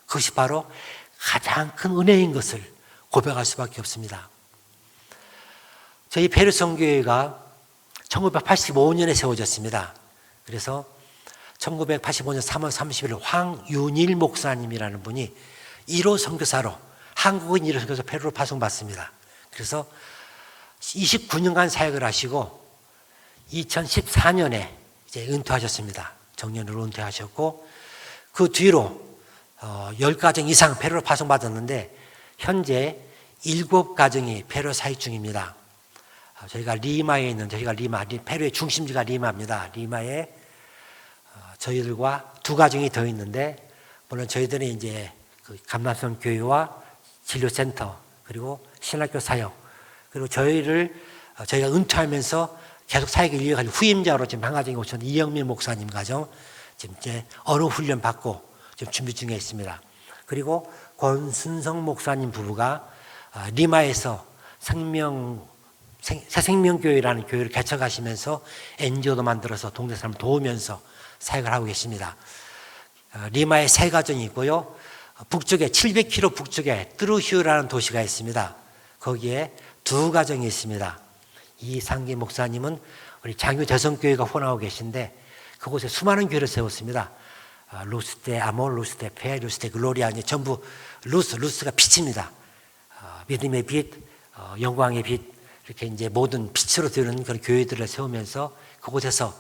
그것이 바로 가장 큰 은혜인 것을 고백할 수밖에 없습니다. 저희 페루 선교회가 1985년에 세워졌습니다. 그래서 1985년 3월 30일 황윤일 목사님이라는 분이 1호 선교사로, 한국인 1호 선교사 페루로 파송받습니다. 그래서 29년간 사역을 하시고 2014년에 이제 은퇴하셨습니다. 정년으로 은퇴하셨고, 그 뒤로 10가정 이상 페루로 파송받았는데 현재 7가정이 페루 사역 중입니다. 저희가 리마에 있는, 페루의 중심지가 리마입니다. 리마에 저희들과 2가정이 더 있는데, 물론 저희들은 이제 그 감남선 교회와 진료센터, 그리고 신학교 사역, 그리고 저희가 은퇴하면서 계속 사역을 이어가는 후임자로 지금 한 가정이 오셨는 이영민 목사님 가정, 지금 이제 언어 훈련 받고 지금 준비 중에 있습니다. 그리고 권순성 목사님 부부가 리마에서 새생명교회라는 교회를 개척하시면서 NGO도 만들어서 동네 사람을 도우면서 사역을 하고 계십니다. 리마에 3가정이 있고요. 북쪽에 700km 북쪽에 트루히우라는 도시가 있습니다. 거기에 2가정이 있습니다. 이상기 목사님은 우리 장유 대성교회가 후원하고 계신데 그곳에 수많은 교회를 세웠습니다. 루스 데 아몰, 루스 데 페, 루스 데 글로리아, 전부 루스가 빛입니다. 믿음의 빛, 영광의 빛, 이렇게 이제 모든 빛으로 되는 그런 교회들을 세우면서 그곳에서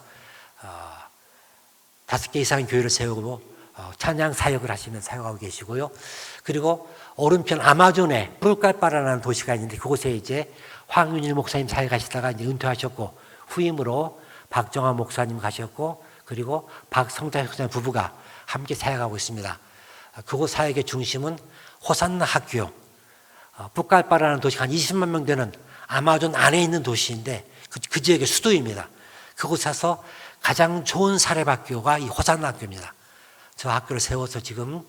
5개 이상의 교회를 세우고 찬양 사역을 하시면서 사역하고 계시고요. 그리고 오른편 아마존에 뿔깔바라는 도시가 있는데 그곳에 이제 황윤일 목사님 사역하시다가 이제 은퇴하셨고 후임으로 박정환 목사님 가셨고 그리고 박성자 목사님 부부가 함께 사역하고 있습니다. 그곳 사역의 중심은 호산나 학교, 뿔깔바라는 도시가 한 20만 명 되는 아마존 안에 있는 도시인데 그 지역의 수도입니다. 그곳에서 가장 좋은 사립학교가 이 호산나 학교입니다. 저 학교를 세워서 지금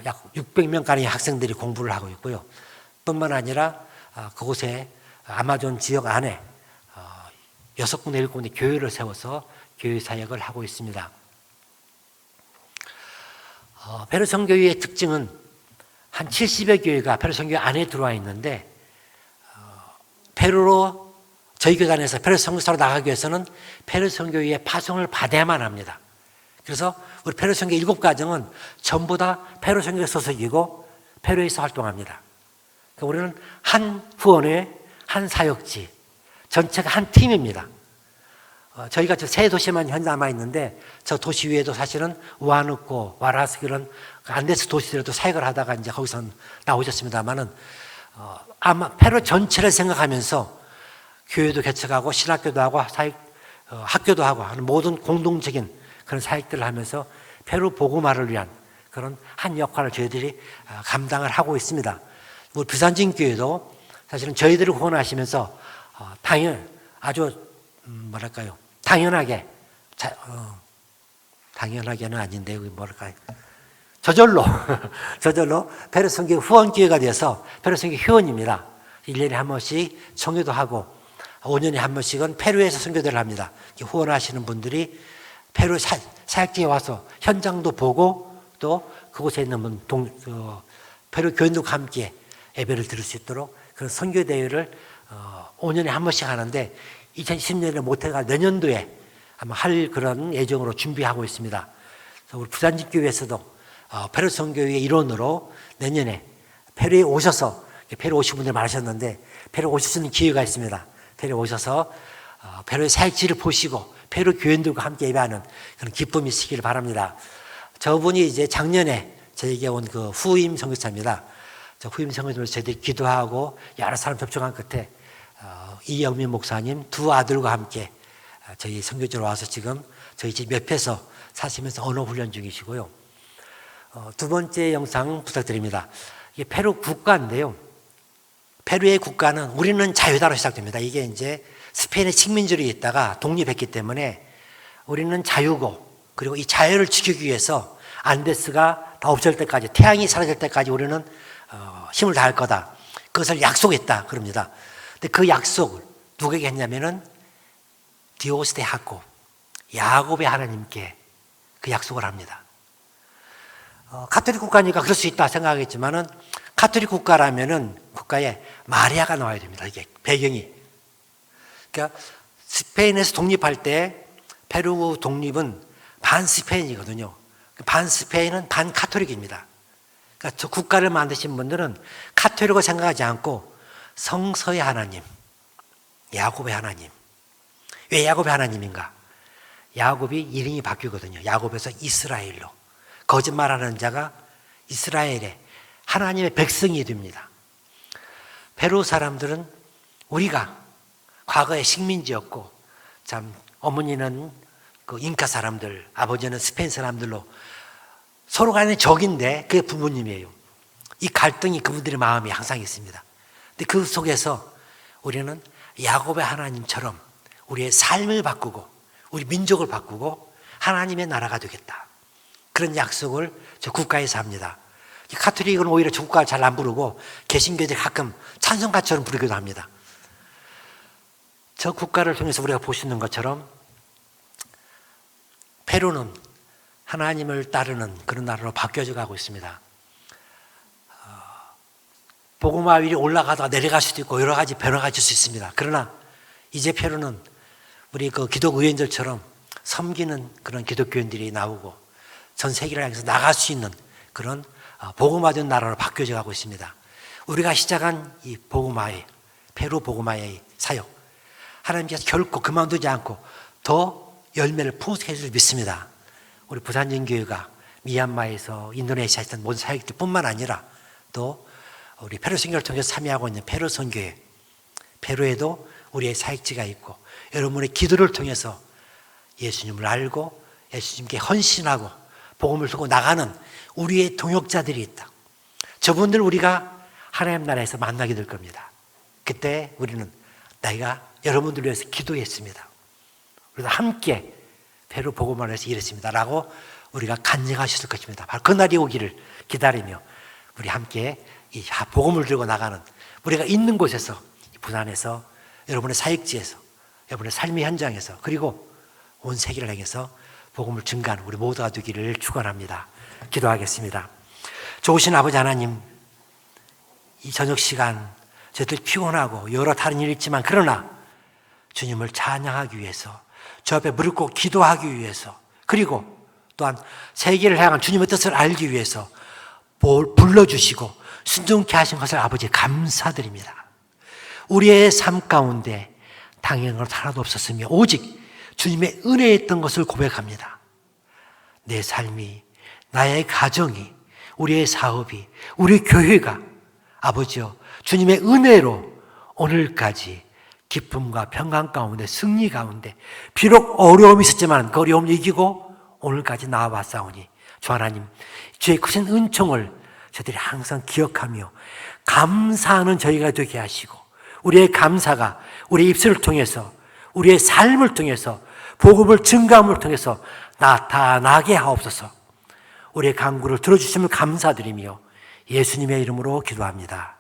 약 600명가량의 학생들이 공부를 하고 있고요. 뿐만 아니라 그곳에 아마존 지역 안에 6군데 7군데 교회를 세워서 교회 사역을 하고 있습니다. 베르 선교회의 특징은 한 70여 교회가 베르 선교회 안에 들어와 있는데 페루로 저희 교단에서 페루 선교사로 나가기 위해서는 페루 선교회의 파송을 받아야만 합니다. 그래서 우리 페루 선교 7가정은 전부 다 페루 선교회 소속이고 페루에서 활동합니다. 그러니까 우리는 한 후원회, 한 사역지, 전체가 한 팀입니다. 저희가 저 세 도시만 현재 남아있는데 저 도시 위에도 사실은 우아누코, 와라스 이런 안데스 도시들도 사역을 하다가 이제 거기서 나오셨습니다만은 아마 페루 전체를 생각하면서 교회도 개척하고 신학교도 하고 학교도 하고 하는 모든 공동적인 그런 사역들을 하면서 페루 복음화를 위한 그런 한 역할을 저희들이 감당을 하고 있습니다. 우리 부산진 교회도 사실은 저희들을 후원하시면서 아주 뭐랄까요 당연하게 당연하게는 아닌데 뭐랄까요 저절로 페루 선교 후원 기회가 돼서 페루 선교 회원입니다. 1년에 한 번씩 청교도 하고 5년에 한 번씩은 페루에서 선교대를 합니다. 후원하시는 분들이 페루 사역지에 와서 현장도 보고 또 그곳에 있는 페루 교인들과 함께 예배를 들을 수 있도록 그런 선교대회를 5년에 한 번씩 하는데 2020년에 못해가 내년도에 아마 할 그런 예정으로 준비하고 있습니다. 그래서 우리 부산집교회에서도 페루 선교회의 일원으로 내년에 페루에 오셔서 페루 오신 분들 많으셨는데 페루 오실 수 있는 기회가 있습니다. 페루 오셔서 페루의 사역지를 보시고 페루 교인들과 함께 예배하는 그런 기쁨이 있으기를 바랍니다. 저분이 이제 작년에 저에게 온 그 후임 선교사입니다. 저 후임 선교사님을 저희들이 기도하고 여러 사람 접촉한 끝에 이영민 목사님 두 아들과 함께 저희 선교지로 와서 지금 저희 집 옆에서 사시면서 언어 훈련 중이시고요. 두 번째 영상 부탁드립니다. 이게 페루 국가인데요. 페루의 국가는 우리는 자유다로 시작됩니다. 이게 이제 스페인의 식민지로 있다가 독립했기 때문에 우리는 자유고 그리고 이 자유를 지키기 위해서 안데스가 다 없어질 때까지 태양이 사라질 때까지 우리는 힘을 다할 거다. 그것을 약속했다 그럽니다. 근데 그 약속을 누구에게 했냐면은 디오스 데 야곱, 야곱의 하나님께 그 약속을 합니다. 가톨릭 국가니까 그럴 수 있다 생각하겠지만은 가톨릭 국가라면은 국가에 마리아가 나와야 됩니다. 이게 배경이. 그러니까 스페인에서 독립할 때 페루 독립은 반 스페인이거든요. 반 스페인은 반 가톨릭입니다. 그러니까 저 국가를 만드신 분들은 가톨릭을 생각하지 않고 성서의 하나님, 야곱의 하나님. 왜 야곱의 하나님인가? 야곱이 이름이 바뀌거든요. 야곱에서 이스라엘로. 거짓말하는 자가 이스라엘의 하나님의 백성이 됩니다. 페루 사람들은 우리가 과거에 식민지였고 참 어머니는 그 잉카 사람들, 아버지는 스페인 사람들로 서로 간의 적인데 그게 부모님이에요. 이 갈등이 그분들의 마음에 항상 있습니다. 근데 그 속에서 우리는 야곱의 하나님처럼 우리의 삶을 바꾸고 우리 민족을 바꾸고 하나님의 나라가 되겠다. 그런 약속을 저 국가에서 합니다. 가톨릭은 오히려 저 국가를 잘 안 부르고 개신교들이 가끔 찬송가처럼 부르기도 합니다. 저 국가를 통해서 우리가 볼 수 있는 것처럼 페루는 하나님을 따르는 그런 나라로 바뀌어져 가고 있습니다. 복음화 위로 올라가다가 내려갈 수도 있고 여러 가지 변화가 있을 수 있습니다. 그러나 이제 페루는 우리 그 기독의원들처럼 섬기는 그런 기독교인들이 나오고 전 세계를 향해서 나갈 수 있는 그런 복음화된 나라로 바뀌어져 가고 있습니다. 우리가 시작한 이 복음화의, 페루 복음화의 사역, 하나님께서 결코 그만두지 않고 더 열매를 풍성히 해줄 줄 믿습니다. 우리 부산전교회가 미얀마에서 인도네시아에서 모든 사역들 뿐만 아니라 또 우리 페루 선교를 통해서 참여하고 있는 페루 선교회, 페루에도 우리의 사역지가 있고 여러분의 기도를 통해서 예수님을 알고 예수님께 헌신하고 복음을 들고 나가는 우리의 동역자들이 있다. 저분들 우리가 하나님 나라에서 만나게 될 겁니다. 그때 우리는 내가 여러분들 위해서 기도했습니다. 우리가 함께 페루 복음을 위해서 일했습니다 라고 우리가 간증하셨을 것입니다. 바로 그날이 오기를 기다리며 우리 함께 이 복음을 들고 나가는, 우리가 있는 곳에서, 부산에서, 여러분의 사역지에서, 여러분의 삶의 현장에서, 그리고 온 세계를 향해서 복음을 증가하는 우리 모두가 되기를 축원합니다. 기도하겠습니다. 좋으신 아버지 하나님, 이 저녁 시간 저희들 피곤하고 여러 다른 일이 있지만 그러나 주님을 찬양하기 위해서, 주 앞에 무릎 꿇고 기도하기 위해서, 그리고 또한 세계를 향한 주님의 뜻을 알기 위해서 불러주시고 순종케 하신 것을 아버지 감사드립니다. 우리의 삶 가운데 당연한 것 하나도 없었으며 오직 주님의 은혜였던 것을 고백합니다. 내 삶이, 나의 가정이, 우리의 사업이, 우리 교회가 아버지여 주님의 은혜로 오늘까지 기쁨과 평강 가운데, 승리 가운데, 비록 어려움이 있었지만 그 어려움을 이기고 오늘까지 나와봤사오니 주 하나님, 주의 크신 은총을 저희들이 항상 기억하며 감사하는 저희가 되게 하시고 우리의 감사가 우리의 입술을 통해서, 우리의 삶을 통해서, 복음을 증가함을 통해서 나타나게 하옵소서. 우리의 간구를 들어주시면 감사드리며 예수님의 이름으로 기도합니다.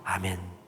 아멘.